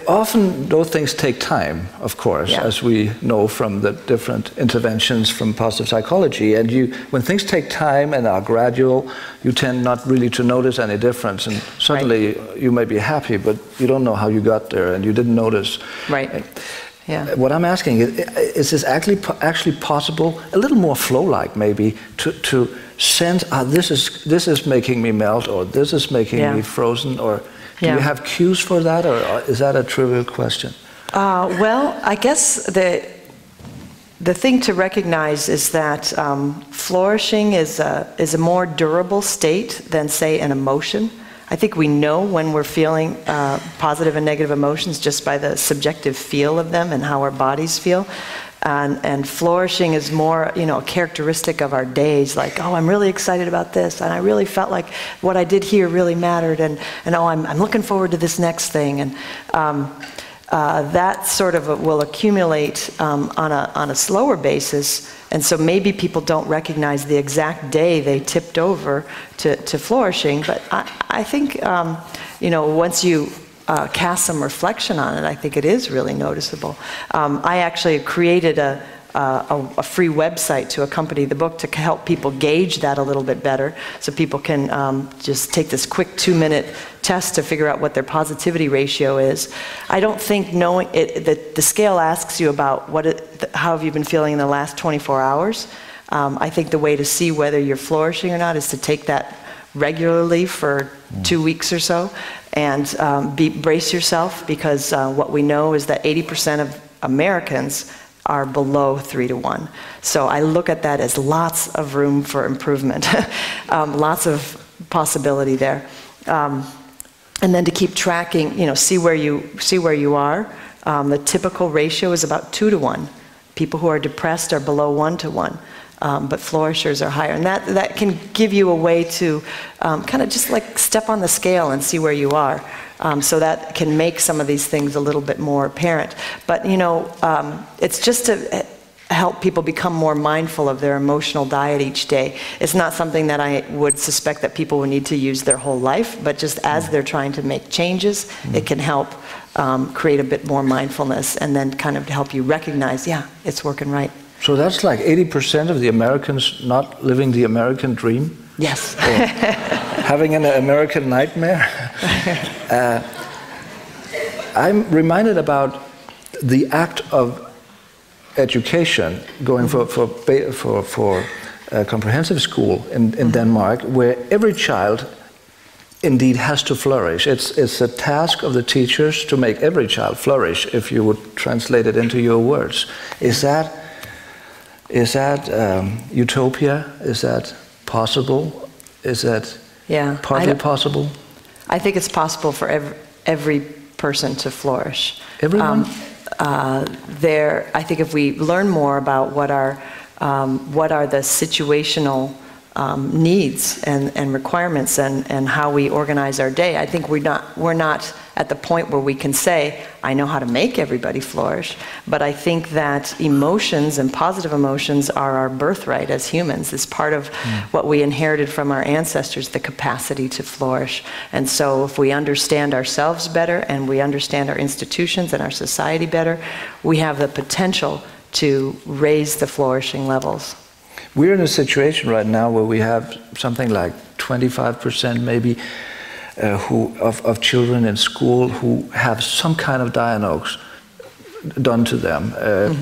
S1: Often those things take time, of course, as we know from the different interventions from positive psychology. And when things take time and are gradual, you tend not really to notice any difference. And suddenly you may be happy, but you don't know how you got there, and you didn't notice.
S2: Right. Yeah.
S1: What I'm asking is this actually possible, a little more flow-like maybe, to sense, this is making me melt, or this is making me frozen, or... Do you have cues for that, or is that a trivial question?
S2: Well, I guess the thing to recognize is that flourishing is a more durable state than, say, an emotion. I think we know when we're feeling positive and negative emotions just by the subjective feel of them and how our bodies feel. And flourishing is more, a characteristic of our days, like, oh, I'm really excited about this, and I really felt like what I did here really mattered, and oh, I'm looking forward to this next thing. And that sort of will accumulate on a slower basis, and so maybe people don't recognize the exact day they tipped over to flourishing. But I think, once you cast some reflection on it, I think it is really noticeable. I actually created a free website to accompany the book to help people gauge that a little bit better, so people can just take this quick 2-minute test to figure out what their positivity ratio is. I don't think knowing it, the scale asks you about how have you been feeling in the last 24 hours. I think the way to see whether you're flourishing or not is to take that regularly for 2 weeks or so, and brace yourself, because what we know is that 80% of Americans are below 3-to-1. So I look at that as lots of room for improvement, lots of possibility there. And then to keep tracking, see where you are. The typical ratio is about 2-to-1. People who are depressed are below 1-to-1. But flourishers are higher. And that can give you a way to kind of just like step on the scale and see where you are. So that can make some of these things a little bit more apparent. But, it's just to help people become more mindful of their emotional diet each day. It's not something that I would suspect that people would need to use their whole life, but just as they're trying to make changes, it can help create a bit more mindfulness, and then kind of help you recognize, it's working right.
S1: So that's like 80% of the Americans not living the American dream?
S2: Yes.
S1: Or having an American nightmare? I'm reminded about the act of education going for comprehensive school in Denmark, where every child indeed has to flourish. It's a task of the teachers to make every child flourish, if you would translate it into your words. Is that utopia? Is that possible? Is that partly possible?
S2: I think it's possible for every person to flourish.
S1: Everyone?
S2: I think if we learn more about what are the situational needs and requirements and how we organize our day, I think we're not at the point where we can say, I know how to make everybody flourish. But I think that emotions and positive emotions are our birthright as humans. It's part of what we inherited from our ancestors, the capacity to flourish. And so if we understand ourselves better and we understand our institutions and our society better, we have the potential to raise the flourishing levels.
S1: We're in a situation right now where we have something like 25% maybe of children in school who have some kind of diagnosis done to them.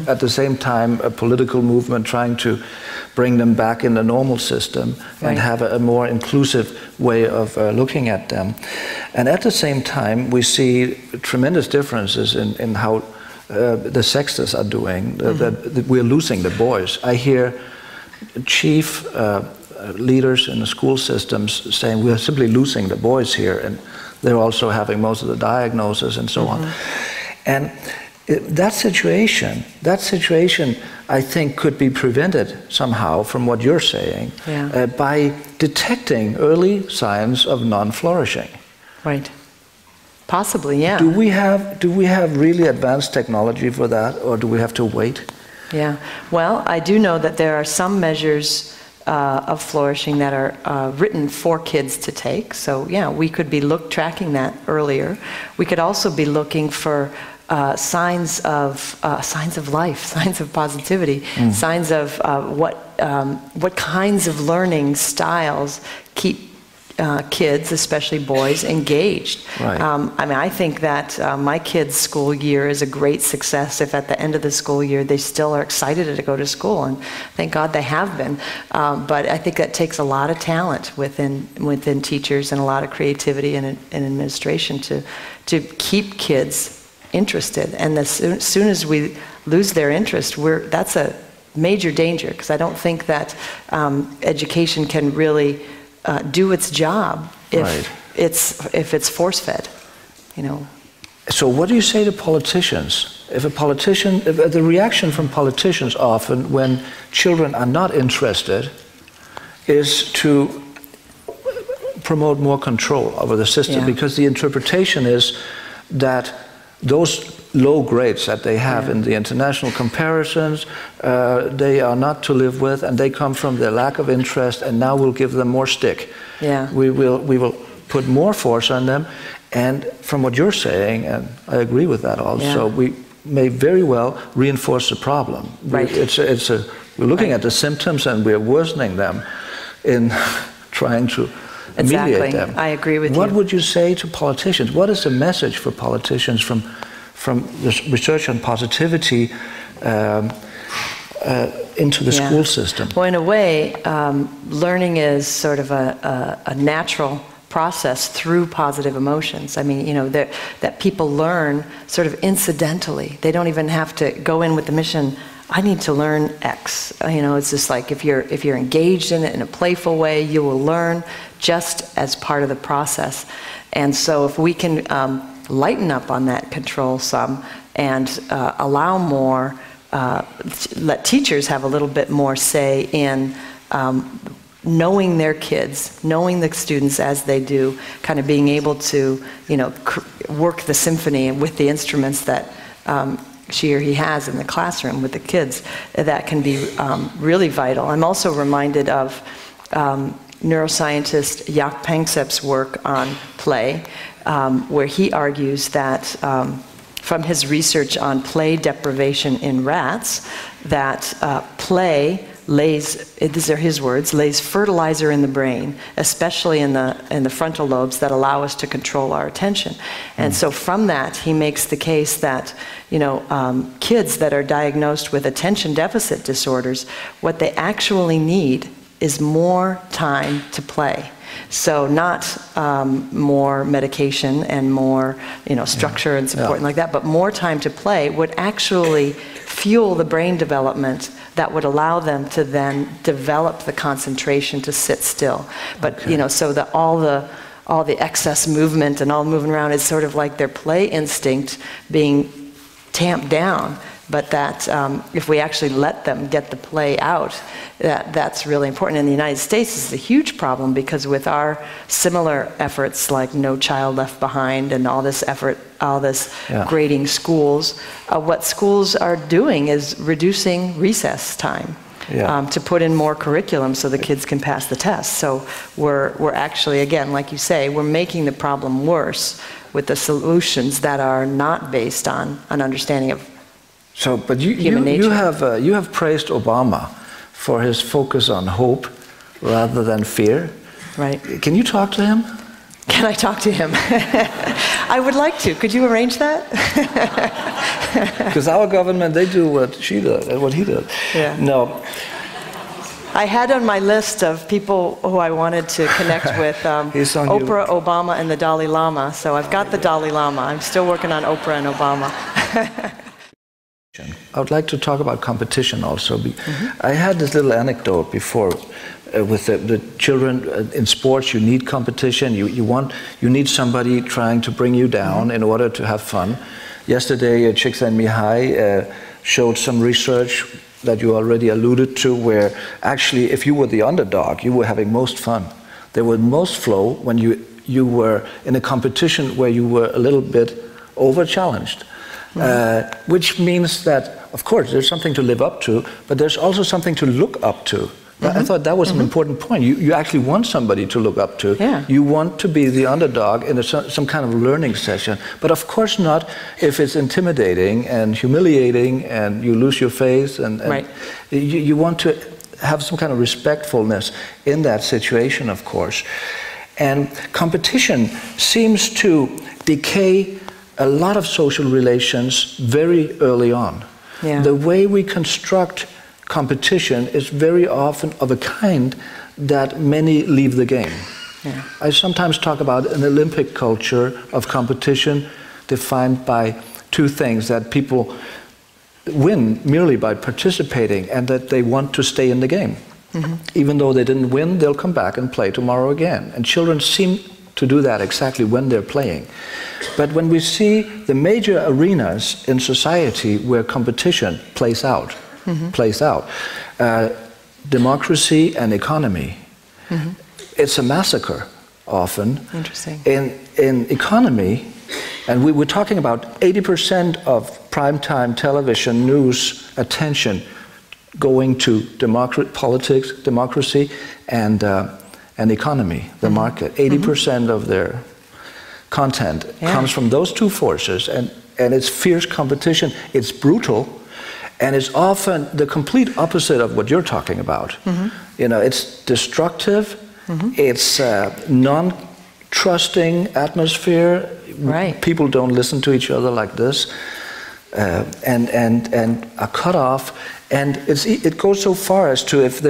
S1: At the same time, a political movement trying to bring them back in the normal system and have a more inclusive way of looking at them. And at the same time, we see tremendous differences in how the sexes are doing. That we're losing the boys. I hear chief leaders in the school systems saying we're simply losing the boys here, and they're also having most of the diagnoses and so on. And that situation, I think, could be prevented somehow, from what you're saying, by detecting early signs of non-flourishing.
S2: Right. Possibly, yeah.
S1: Do we have really advanced technology for that, or do we have to wait?
S2: Yeah. Well, I do know that there are some measures of flourishing that are written for kids to take. So yeah, we could be tracking that earlier. We could also be looking for signs of life, signs of positivity, signs of what kinds of learning styles keep kids, especially boys, engaged.
S1: Right.
S2: I mean, I think that my kids' school year is a great success if at the end of the school year they still are excited to go to school, and thank God they have been. But I think that takes a lot of talent within teachers and a lot of creativity and administration to keep kids interested. And as soon as we lose their interest, that's a major danger, because I don't think that education can really do its job if it's force-fed, you know.
S1: So what do you say to politicians? If the reaction from politicians often when children are not interested is to promote more control over the system, because the interpretation is that those low grades that they have in the international comparisons, they are not to live with, and they come from their lack of interest, and now we'll give them more stick.
S2: Yeah.
S1: We will put more force on them, and from what you're saying, and I agree with that also, we may very well reinforce the problem.
S2: Right.
S1: We're looking at the symptoms and we're worsening them in trying to ameliorate them.
S2: I agree with you.
S1: What would you say to politicians? What is the message for politicians from the research on positivity into the school system?
S2: Well, in a way, learning is sort of a natural process through positive emotions. I mean, you know, that people learn sort of incidentally. They don't even have to go in with the mission, I need to learn X. You know, it's just like if you're engaged in it in a playful way, you will learn just as part of the process. And so if we can lighten up on that control some and allow more, let teachers have a little bit more say in knowing their kids, knowing the students as they do, kind of being able to, you know, work the symphony with the instruments that she or he has in the classroom with the kids, that can be really vital. I'm also reminded of neuroscientist Jaak Panksepp's work on play, where he argues that from his research on play deprivation in rats, that play lays, these are his words, lays fertilizer in the brain, especially in the frontal lobes that allow us to control our attention. And so from that, he makes the case that, you know, kids that are diagnosed with attention deficit disorders, what they actually need is more time to play. So not more medication and more, you know, structure and support and like that, but more time to play would actually fuel the brain development that would allow them to then develop the concentration to sit still. But you know, so that all the excess movement and all moving around is sort of like their play instinct being tamped down. But that if we actually let them get the play out, that's really important. In the United States, this is a huge problem because with our similar efforts like No Child Left Behind and all this effort, all this grading schools, what schools are doing is reducing recess time. To put in more curriculum so the kids can pass the test. So we're actually, again, like you say, we're making the problem worse with the solutions that are not based on an understanding of
S1: but you have praised Obama for his focus on hope rather than fear.
S2: Right.
S1: Can you talk to him?
S2: Can I talk to him? I would like to. Could you arrange that?
S1: Because our government, they do what she did, what he did.
S2: Yeah.
S1: No.
S2: I had on my list of people who I wanted to connect with Oprah, Obama, and the Dalai Lama. So I've got the Dalai Lama. I'm still working on Oprah and Obama.
S1: I would like to talk about competition also. I had this little anecdote before with the children in sports. You need competition. You need somebody trying to bring you down in order to have fun. Yesterday, Csikszentmihalyi showed some research that you already alluded to, where actually, if you were the underdog, you were having most fun. There was most flow when you were in a competition where you were a little bit over-challenged. Which means that, of course, there's something to live up to, but there's also something to look up to. I thought that was an important point. You actually want somebody to look up to. You want to be the underdog in some kind of learning session, but of course not if it's intimidating and humiliating and you lose your face. And you want to have some kind of respectfulness in that situation, of course. And competition seems to decay a lot of social relations very early on. The way we construct competition is very often of a kind that many leave the game. I sometimes talk about an Olympic culture of competition defined by two things: that people win merely by participating and that they want to stay in the game. Even though they didn't win, they'll come back and play tomorrow again. And children seem to do that exactly when they're playing. But when we see the major arenas in society where competition plays out, democracy and economy, it's a massacre often.
S2: Interesting.
S1: In economy, and we were talking about 80% of primetime television news attention going to politics, democracy, and economy, the market. 80% of their content comes from those two forces, and it's fierce competition, it's brutal, and it's often the complete opposite of what you're talking about. You know, it's destructive, it's non-trusting atmosphere, people don't listen to each other like this, and are cut off, and it goes so far as to if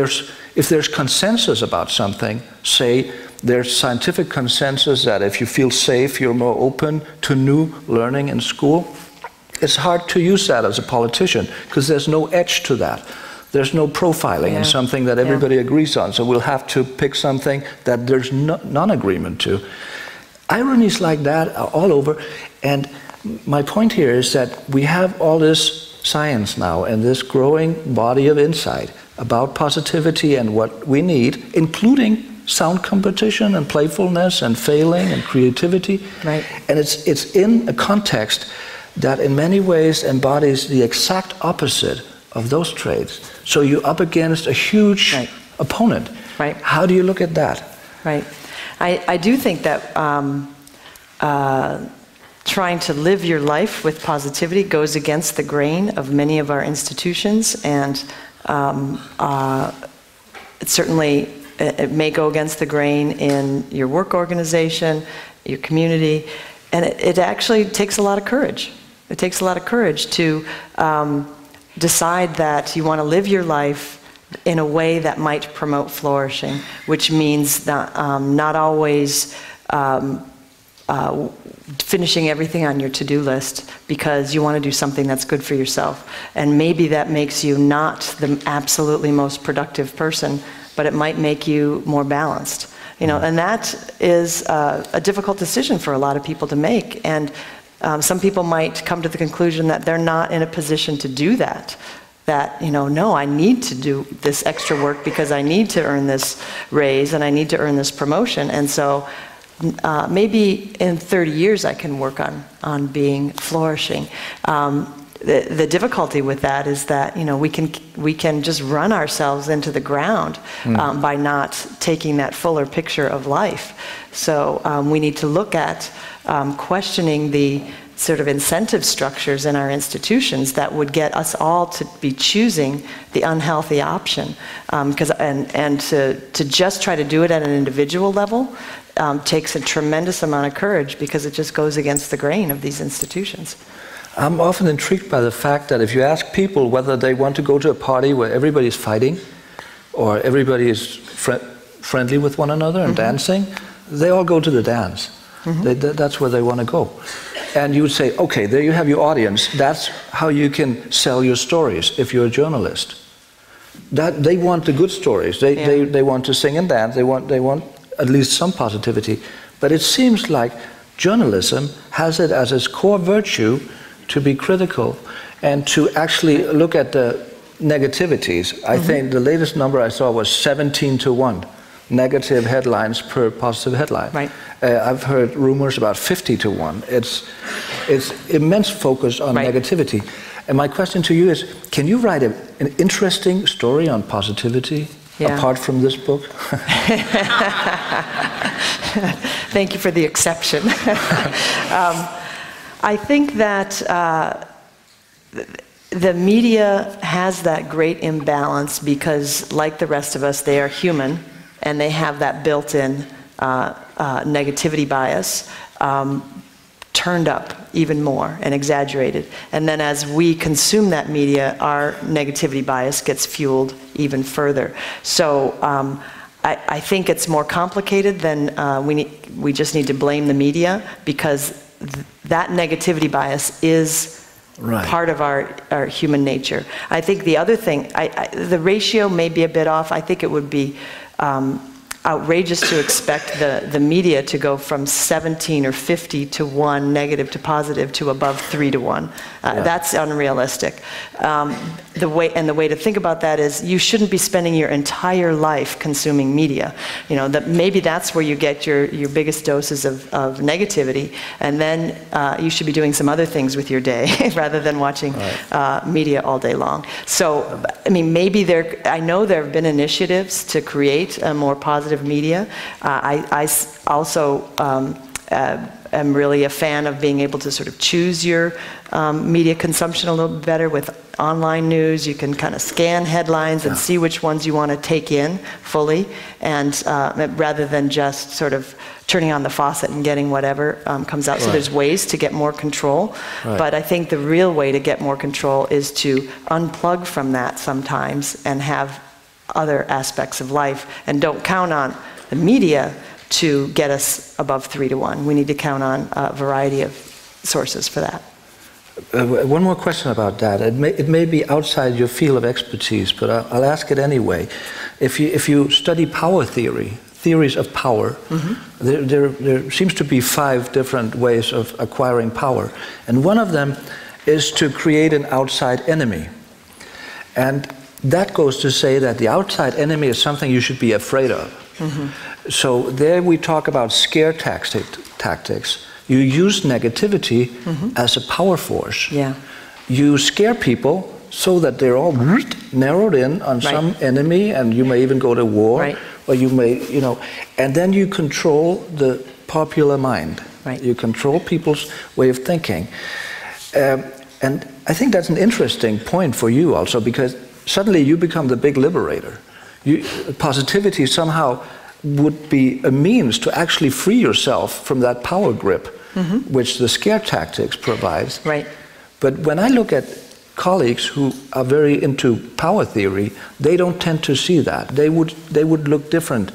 S1: there's consensus about something, say there's scientific consensus that if you feel safe, you're more open to new learning in school, it's hard to use that as a politician because there's no edge to that. There's no profiling in something that everybody agrees on, so we'll have to pick something that there's non-agreement to. Ironies like that are all over, and my point here is that we have all this science now and this growing body of insight about positivity and what we need, including sound competition and playfulness and failing and creativity. And it's in a context that in many ways embodies the exact opposite of those traits. So you're up against a huge opponent. How do you look at that?
S2: I do think that trying to live your life with positivity goes against the grain of many of our institutions, and it may go against the grain in your work organization, your community, and it actually takes a lot of courage. It takes a lot of courage to decide that you want to live your life in a way that might promote flourishing, which means not always finishing everything on your to-do list because you want to do something that's good for yourself. And maybe that makes you not the absolutely most productive person, but it might make you more balanced. And that is a difficult decision for a lot of people to make. And some people might come to the conclusion that they're not in a position to do that. That, no, I need to do this extra work because I need to earn this raise and I need to earn this promotion. And so maybe in 30 years I can work on being flourishing. The difficulty with that is that we can just run ourselves into the ground by not taking that fuller picture of life. So we need to look at questioning the sort of incentive structures in our institutions that would get us all to be choosing the unhealthy option, and to just try to do it at an individual level takes a tremendous amount of courage because it just goes against the grain of these institutions.
S1: I'm often intrigued by the fact that if you ask people whether they want to go to a party where everybody's fighting or everybody is friendly with one another and dancing, they all go to the dance. That's where they want to go. And you would say, okay, there you have your audience. That's how you can sell your stories if you're a journalist. That they want the good stories. They want to sing and dance. They want at least some positivity. But it seems like journalism has it as its core virtue to be critical and to actually look at the negativities. I think the latest number I saw was 17-1 negative headlines per positive headline.
S2: Right.
S1: I've heard rumors about 50-1. It's immense focus on negativity. And my question to you is, can you write an interesting story on positivity apart from this book?
S2: Thank you for the exception. I think that the media has that great imbalance because, like the rest of us, they are human and they have that built-in negativity bias turned up even more and exaggerated. And then as we consume that media, our negativity bias gets fueled even further. So I think it's more complicated than we just need to blame the media, because that negativity bias is part of our human nature. I think the other thing, the ratio may be a bit off. I think it would be outrageous to expect the media to go from 17 or 50-1 negative to positive to above 3-1. That's unrealistic. The way to think about that is you shouldn't be spending your entire life consuming media. Maybe that's where you get your biggest doses of negativity, and then you should be doing some other things with your day rather than watching media all day long. So, I mean, maybe I know there have been initiatives to create a more positive media. I also am really a fan of being able to sort of choose your media consumption a little bit better. With online news, you can kind of scan headlines and see which ones you want to take in fully, and rather than just sort of turning on the faucet and getting whatever comes out. So there's ways to get more control, but I think the real way to get more control is to unplug from that sometimes and have other aspects of life, and don't count on the media to get us above 3-1. We need to count on a variety of sources for that.
S1: One more question about that. It may be outside your field of expertise, but I'll ask it anyway. If you study power theories of power, there seems to be 5 different ways of acquiring power. And one of them is to create an outside enemy. And that goes to say that the outside enemy is something you should be afraid of. So there we talk about scare tactics. You use negativity as a power force. You scare people so that they're all narrowed in on some enemy, and you may even go to war, or you may, and then you control the popular mind.
S2: Right.
S1: You control people's way of thinking. And I think that's an interesting point for you also, because suddenly you become the big liberator. Positivity somehow would be a means to actually free yourself from that power grip, which the scare tactics provides.
S2: Right.
S1: But when I look at colleagues who are very into power theory, they don't tend to see that. They would look different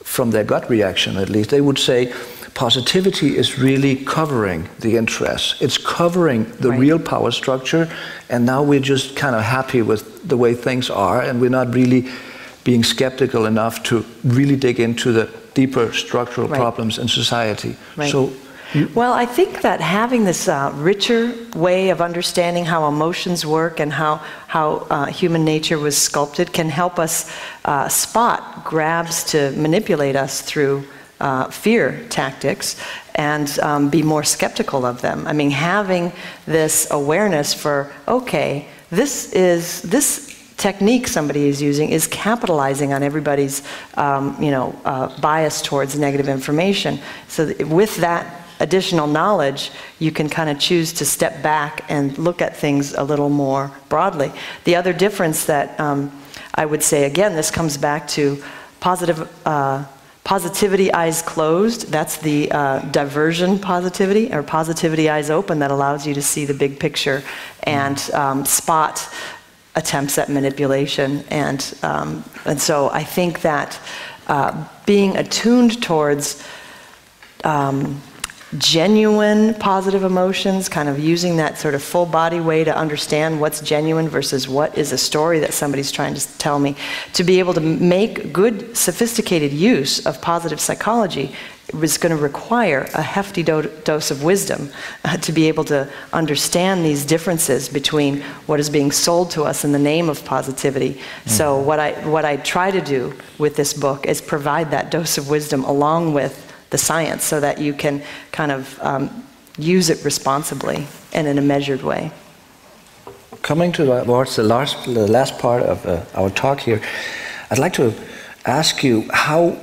S1: from their gut reaction, at least. They would say positivity is really covering the interests. It's covering the real power structure, and now we're just kind of happy with the way things are, and we're not really being skeptical enough to really dig into the deeper structural problems in society.
S2: Right.
S1: So,
S2: well, I think that having this richer way of understanding how emotions work and how human nature was sculpted can help us spot grabs to manipulate us through fear tactics and be more skeptical of them. I mean, having this awareness for, okay, this technique somebody is using is capitalizing on everybody's bias towards negative information. So with that additional knowledge, you can kind of choose to step back and look at things a little more broadly. The other difference that I would say, again, this comes back to positivity eyes closed. That's the diversion positivity, or positivity eyes open, that allows you to see the big picture and spot attempts at manipulation. And so I think that being attuned towards genuine positive emotions, kind of using that sort of full body way to understand what's genuine versus what is a story that somebody's trying to tell me, to be able to make good, sophisticated use of positive psychology was going to require a hefty dose of wisdom to be able to understand these differences between what is being sold to us in the name of positivity. So what I try to do with this book is provide that dose of wisdom along with the science, so that you can kind of use it responsibly and in a measured way.
S1: Coming towards the last part of our talk here, I'd like to ask you how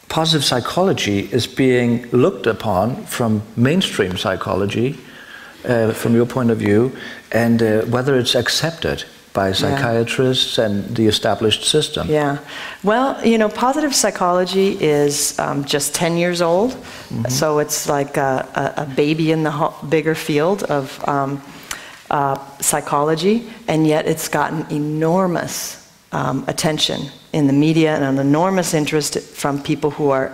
S1: positive psychology is being looked upon from mainstream psychology, from your point of view, and whether it's accepted by psychiatrists and the established system.
S2: Yeah. Well, positive psychology is just 10 years old, so it's like a baby in the bigger field of psychology, and yet it's gotten enormous attention in the media and an enormous interest from people who are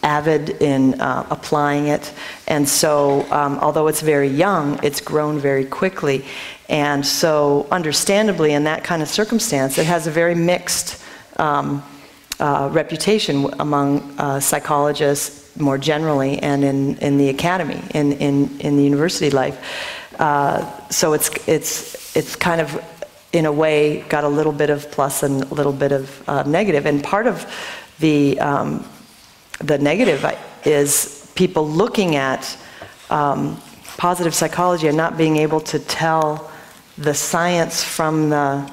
S2: avid in applying it. And so, although it's very young, it's grown very quickly. And so, understandably, in that kind of circumstance, it has a very mixed reputation among psychologists more generally, and in the academy, in the university life. So it's kind of, in a way, got a little bit of plus and a little bit of negative. And part of the negative is people looking at positive psychology and not being able to tell the science from the,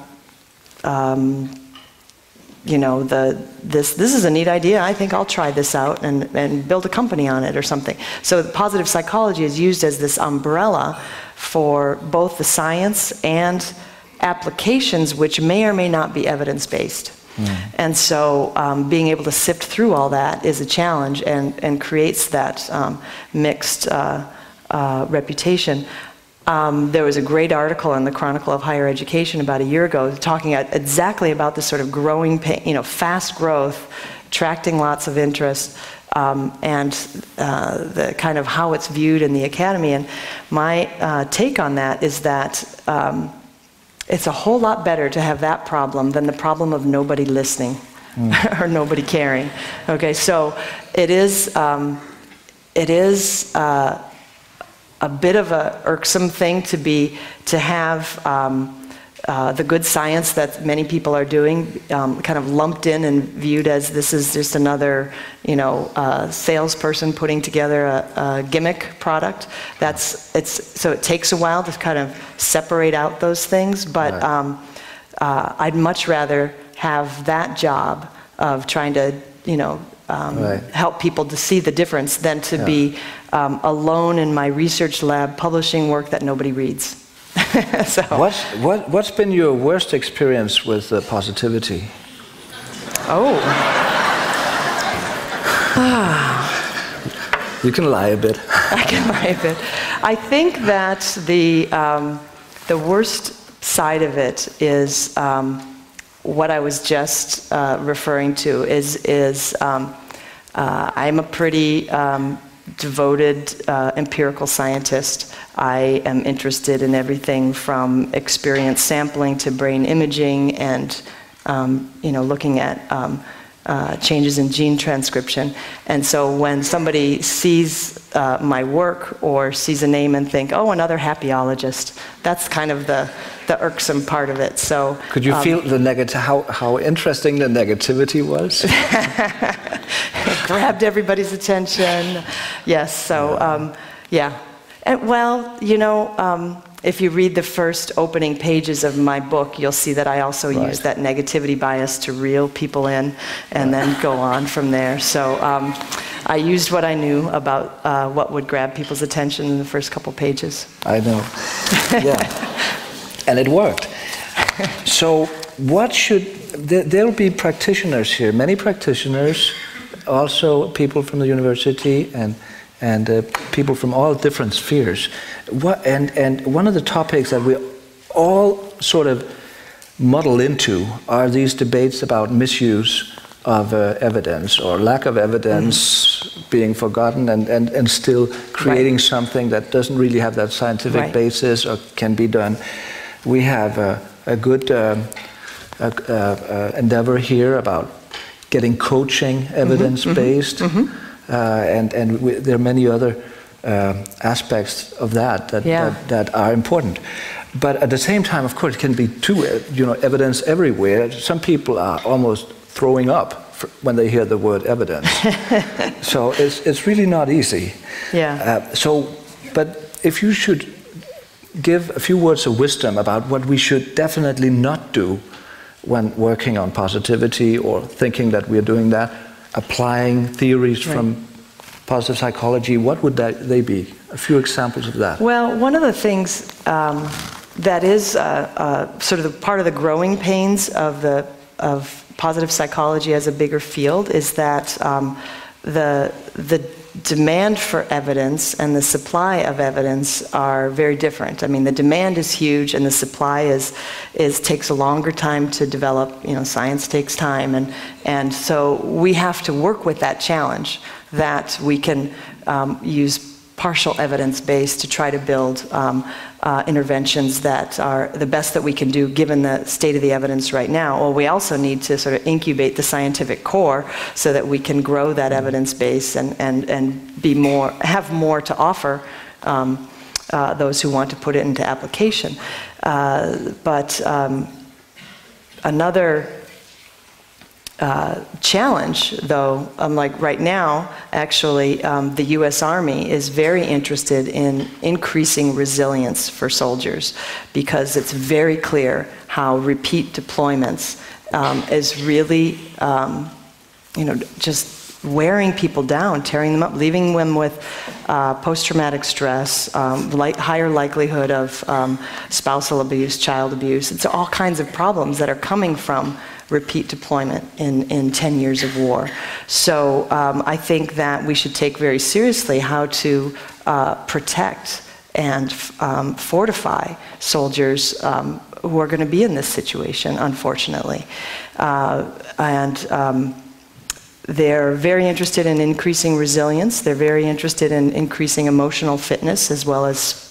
S2: this is a neat idea, I think I'll try this out and build a company on it or something. So positive psychology is used as this umbrella for both the science and applications which may or may not be evidence-based. And so being able to sift through all that is a challenge, and creates that mixed reputation. There was a great article in the Chronicle of Higher Education about a year ago talking exactly about this sort of growing, fast growth, attracting lots of interest, and the kind of how it's viewed in the academy. And my take on that is that it's a whole lot better to have that problem than the problem of nobody listening or nobody caring. Okay, so it is a bit of a irksome thing to have the good science that many people are doing kind of lumped in and viewed as this is just another salesperson putting together a gimmick product. So it takes a while to kind of separate out those things, but I'd much rather have that job of trying to help people to see the difference than to be alone in my research lab publishing work that nobody reads. So.
S1: What's been your worst experience with positivity?
S2: Oh.
S1: You can lie a bit.
S2: I can lie a bit. I think that the worst side of it is what I was just referring to. I'm a pretty devoted empirical scientist. I am interested in everything from experience sampling to brain imaging, and looking at changes in gene transcription. And so when somebody sees my work or sees a name and think, oh, another happyologist, that's kind of the irksome part of it. So
S1: could you feel the how interesting the negativity was?
S2: It grabbed everybody's attention. Yes. So yeah. And well, if you read the first opening pages of my book, you'll see that I also use that negativity bias to reel people in and then go on from there. So I used what I knew about what would grab people's attention in the first couple pages.
S1: I know. Yeah. And it worked. So there'll be practitioners here, many practitioners, also people from the university and people from all different spheres. And one of the topics that we all sort of muddle into are these debates about misuse of evidence or lack of evidence being forgotten and still creating something that doesn't really have that scientific basis or can be done. We have a good endeavor here about getting coaching evidence-based. And there are many other aspects of that are important. But at the same time, of course, it can be too, evidence everywhere. Some people are almost throwing up when they hear the word evidence. So it's really not easy.
S2: Yeah.
S1: But if you should give a few words of wisdom about what we should definitely not do when working on positivity or thinking that we're doing that, applying theories from positive psychology, what would they be? A few examples of that.
S2: Well, one of the things that is sort of part of the growing pains of positive psychology as a bigger field is that the demand for evidence and the supply of evidence are very different. I mean, the demand is huge, and the supply takes a longer time to develop. Science takes time, and so we have to work with that challenge that we can use partial evidence base to try to build interventions that are the best that we can do given the state of the evidence right now. Well, we also need to sort of incubate the scientific core so that we can grow that evidence base and have more to offer those who want to put it into application. But another challenge, though, like right now, actually, the U.S. Army is very interested in increasing resilience for soldiers because it's very clear how repeat deployments is really, just wearing people down, tearing them up, leaving them with post-traumatic stress, higher likelihood of spousal abuse, child abuse. It's all kinds of problems that are coming from repeat deployment in 10 years of war. So I think that we should take very seriously how to protect and fortify soldiers who are going to be in this situation, unfortunately. They're very interested in increasing resilience. They're very interested in increasing emotional fitness as well as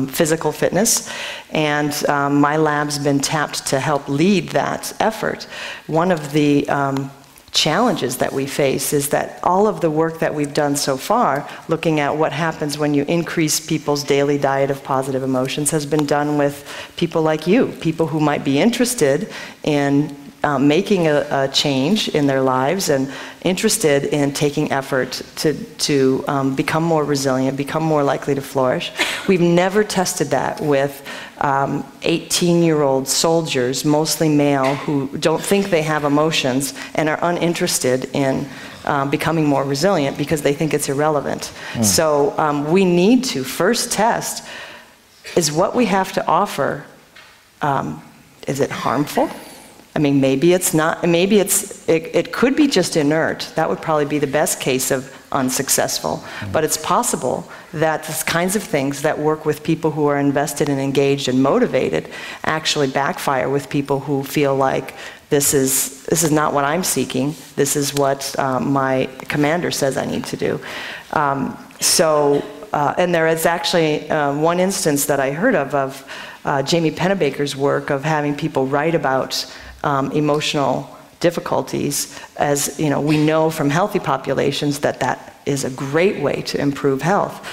S2: physical fitness. And my lab's been tapped to help lead that effort. One of the challenges that we face is that all of the work that we've done so far, looking at what happens when you increase people's daily diet of positive emotions, has been done with people like you, people who might be interested in making a change in their lives and interested in taking effort to become more resilient, become more likely to flourish. We've never tested that with 18-year-old soldiers, mostly male, who don't think they have emotions and are uninterested in becoming more resilient because they think it's irrelevant. So we need to first test, is what we have to offer, is it harmful? I mean, maybe it's not, maybe it could be just inert. That would probably be the best case of unsuccessful. But it's possible that the kinds of things that work with people who are invested and engaged and motivated actually backfire with people who feel like this is not what I'm seeking. This is what my commander says I need to do. And there is actually one instance that I heard of Jamie Pennebaker's work of having people write about emotional difficulties. As you know, we know from healthy populations that that is a great way to improve health.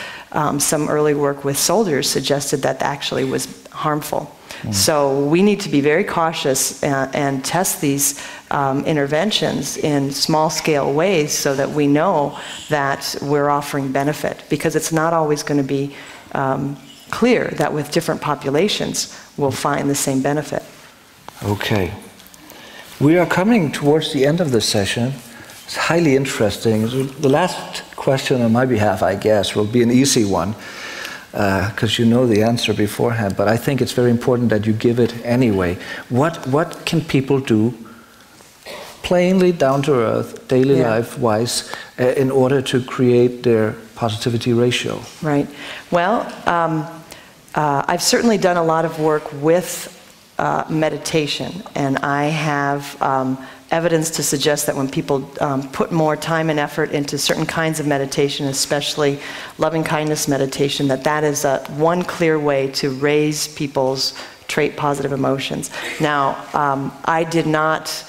S2: Some early work with soldiers suggested that actually was harmful. So we need to be very cautious and test these interventions in small-scale ways so that we know that we're offering benefit, because it's not always going to be clear that with different populations we'll find the same benefit.
S1: Okay. We are coming towards the end of the session. It's highly interesting. The last question on my behalf, I guess, will be an easy one, because you know the answer beforehand, but I think it's very important that you give it anyway. What can people do, plainly, down to earth, daily life-wise, in order to create their positivity ratio? Right.
S2: Well, I've certainly done a lot of work with meditation, and I have evidence to suggest that when people put more time and effort into certain kinds of meditation, especially loving kindness meditation, that is one clear way to raise people's trait positive emotions. Now, I did not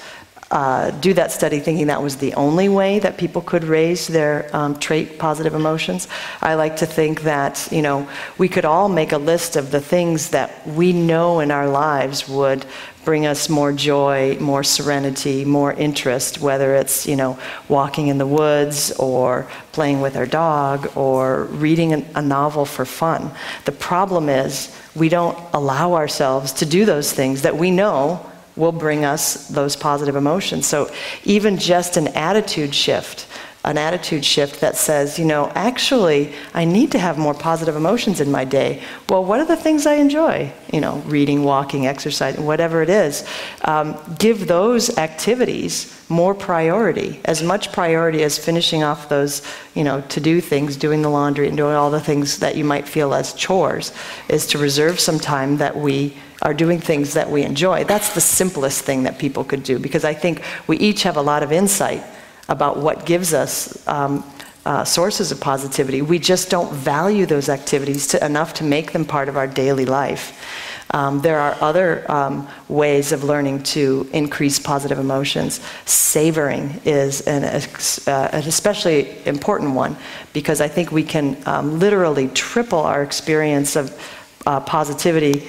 S2: do that study thinking that was the only way that people could raise their trait positive emotions. I like to think that, you know, we could all make a list of the things that we know in our lives would bring us more joy, more serenity, more interest, whether it's, you know, walking in the woods or playing with our dog or reading a novel for fun. The problem is we don't allow ourselves to do those things that we know will bring us those positive emotions. So even just an attitude shift that says, you know, actually, I need to have more positive emotions in my day. Well, what are the things I enjoy? You know, reading, walking, exercise, whatever it is. Give those activities more priority, as much priority as finishing off those, you know, to-do things, doing the laundry and doing all the things that you might feel as chores, is to reserve some time that we are doing things that we enjoy. That's the simplest thing that people could do, because I think we each have a lot of insight about what gives us sources of positivity. We just don't value those activities enough to make them part of our daily life. There are other ways of learning to increase positive emotions. Savoring is an especially important one, because I think we can literally triple our experience of positivity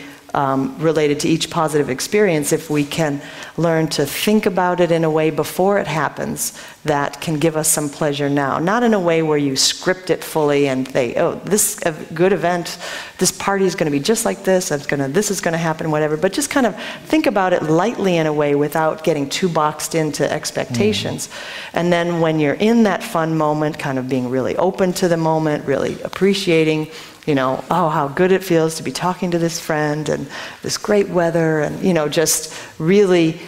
S2: related to each positive experience if we can learn to think about it in a way before it happens that can give us some pleasure now. Not in a way where you script it fully and say, oh, this good event, this party is going to be just like this, this is going to happen, whatever, but just kind of think about it lightly in a way without getting too boxed into expectations. And then when you're in that fun moment, kind of being really open to the moment, really appreciating, you know, oh, how good it feels to be talking to this friend and this great weather, and, you know, just really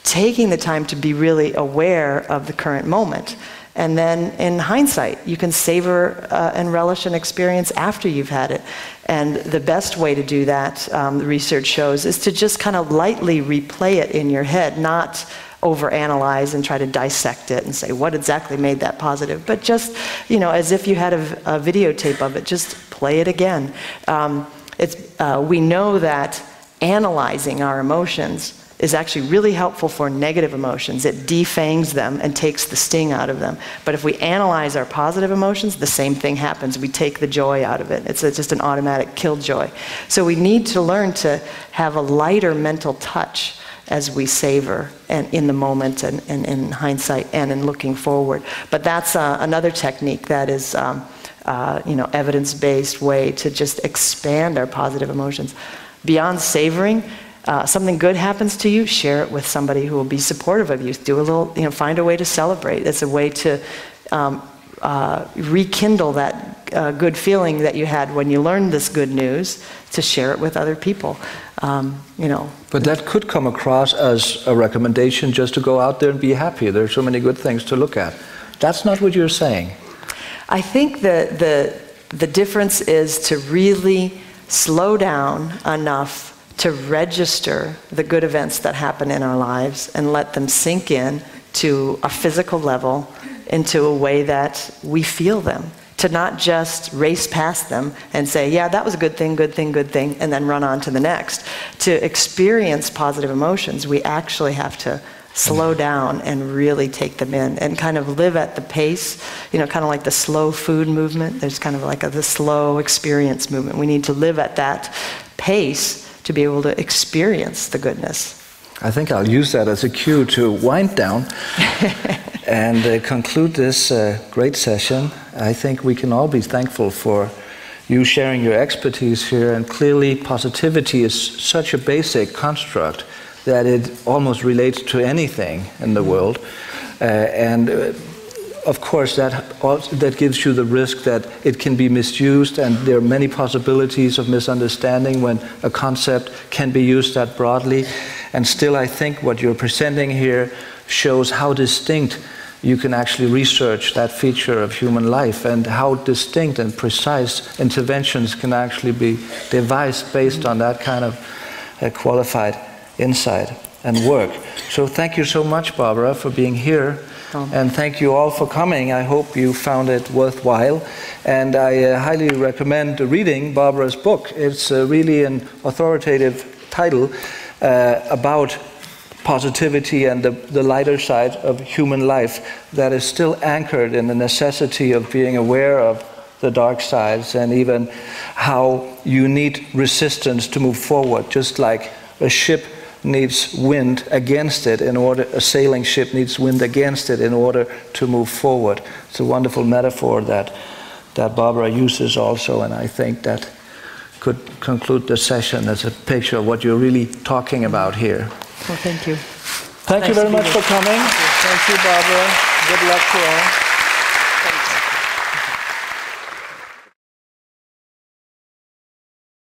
S2: taking the time to be really aware of the current moment. And then in hindsight, you can savor and relish an experience after you've had it. And the best way to do that, the research shows, is to just kind of lightly replay it in your head, not overanalyze and try to dissect it and say what exactly made that positive, but just, you know, as if you had a videotape of it, just play it again. We know that analyzing our emotions is actually really helpful for negative emotions. It defangs them and takes the sting out of them. But if we analyze our positive emotions, the same thing happens. We take the joy out of it. It's just an automatic killjoy. So we need to learn to have a lighter mental touch as we savor and in the moment and in hindsight and in looking forward. But that's another technique that is evidence-based way to just expand our positive emotions. Beyond savoring, something good happens to you, share it with somebody who will be supportive of you. Do a little, find a way to celebrate. It's a way to rekindle that good feeling that you had when you learned this good news, to share it with other people.
S1: But that could come across as a recommendation just to go out there and be happy. There are so many good things to look at. That's not what you're saying.
S2: I think the difference is to really slow down enough to register the good events that happen in our lives and let them sink in to a physical level, into a way that we feel them. To not just race past them and say, yeah, that was a good thing, good thing, good thing, and then run on to the next. To experience positive emotions, we actually have to slow down and really take them in and kind of live at the pace, kind of like the slow food movement. There's kind of like the slow experience movement. We need to live at that pace to be able to experience the goodness.
S1: I think I'll use that as a cue to wind down and conclude this great session. I think we can all be thankful for you sharing your expertise here, and clearly positivity is such a basic construct that it almost relates to anything in the world. Of course, that gives you the risk that it can be misused, and there are many possibilities of misunderstanding when a concept can be used that broadly. And still, I think what you're presenting here shows how distinct you can actually research that feature of human life, and how distinct and precise interventions can actually be devised based on that kind of qualified insight and work. So thank you so much, Barbara, for being here. And thank you all for coming. I hope you found it worthwhile. And I highly recommend reading Barbara's book. It's really an authoritative title about positivity and the lighter side of human life that is still anchored in the necessity of being aware of the dark sides, and even how you need resistance to move forward, just like a ship needs wind against it in order, a sailing ship needs wind against it in order to move forward. It's a wonderful metaphor that Barbara uses also, and I think that could conclude the session as a picture of what you're really talking about here.
S2: Well, thank you.
S1: Thank you very much for coming. Thank you, Barbara. Good luck to all.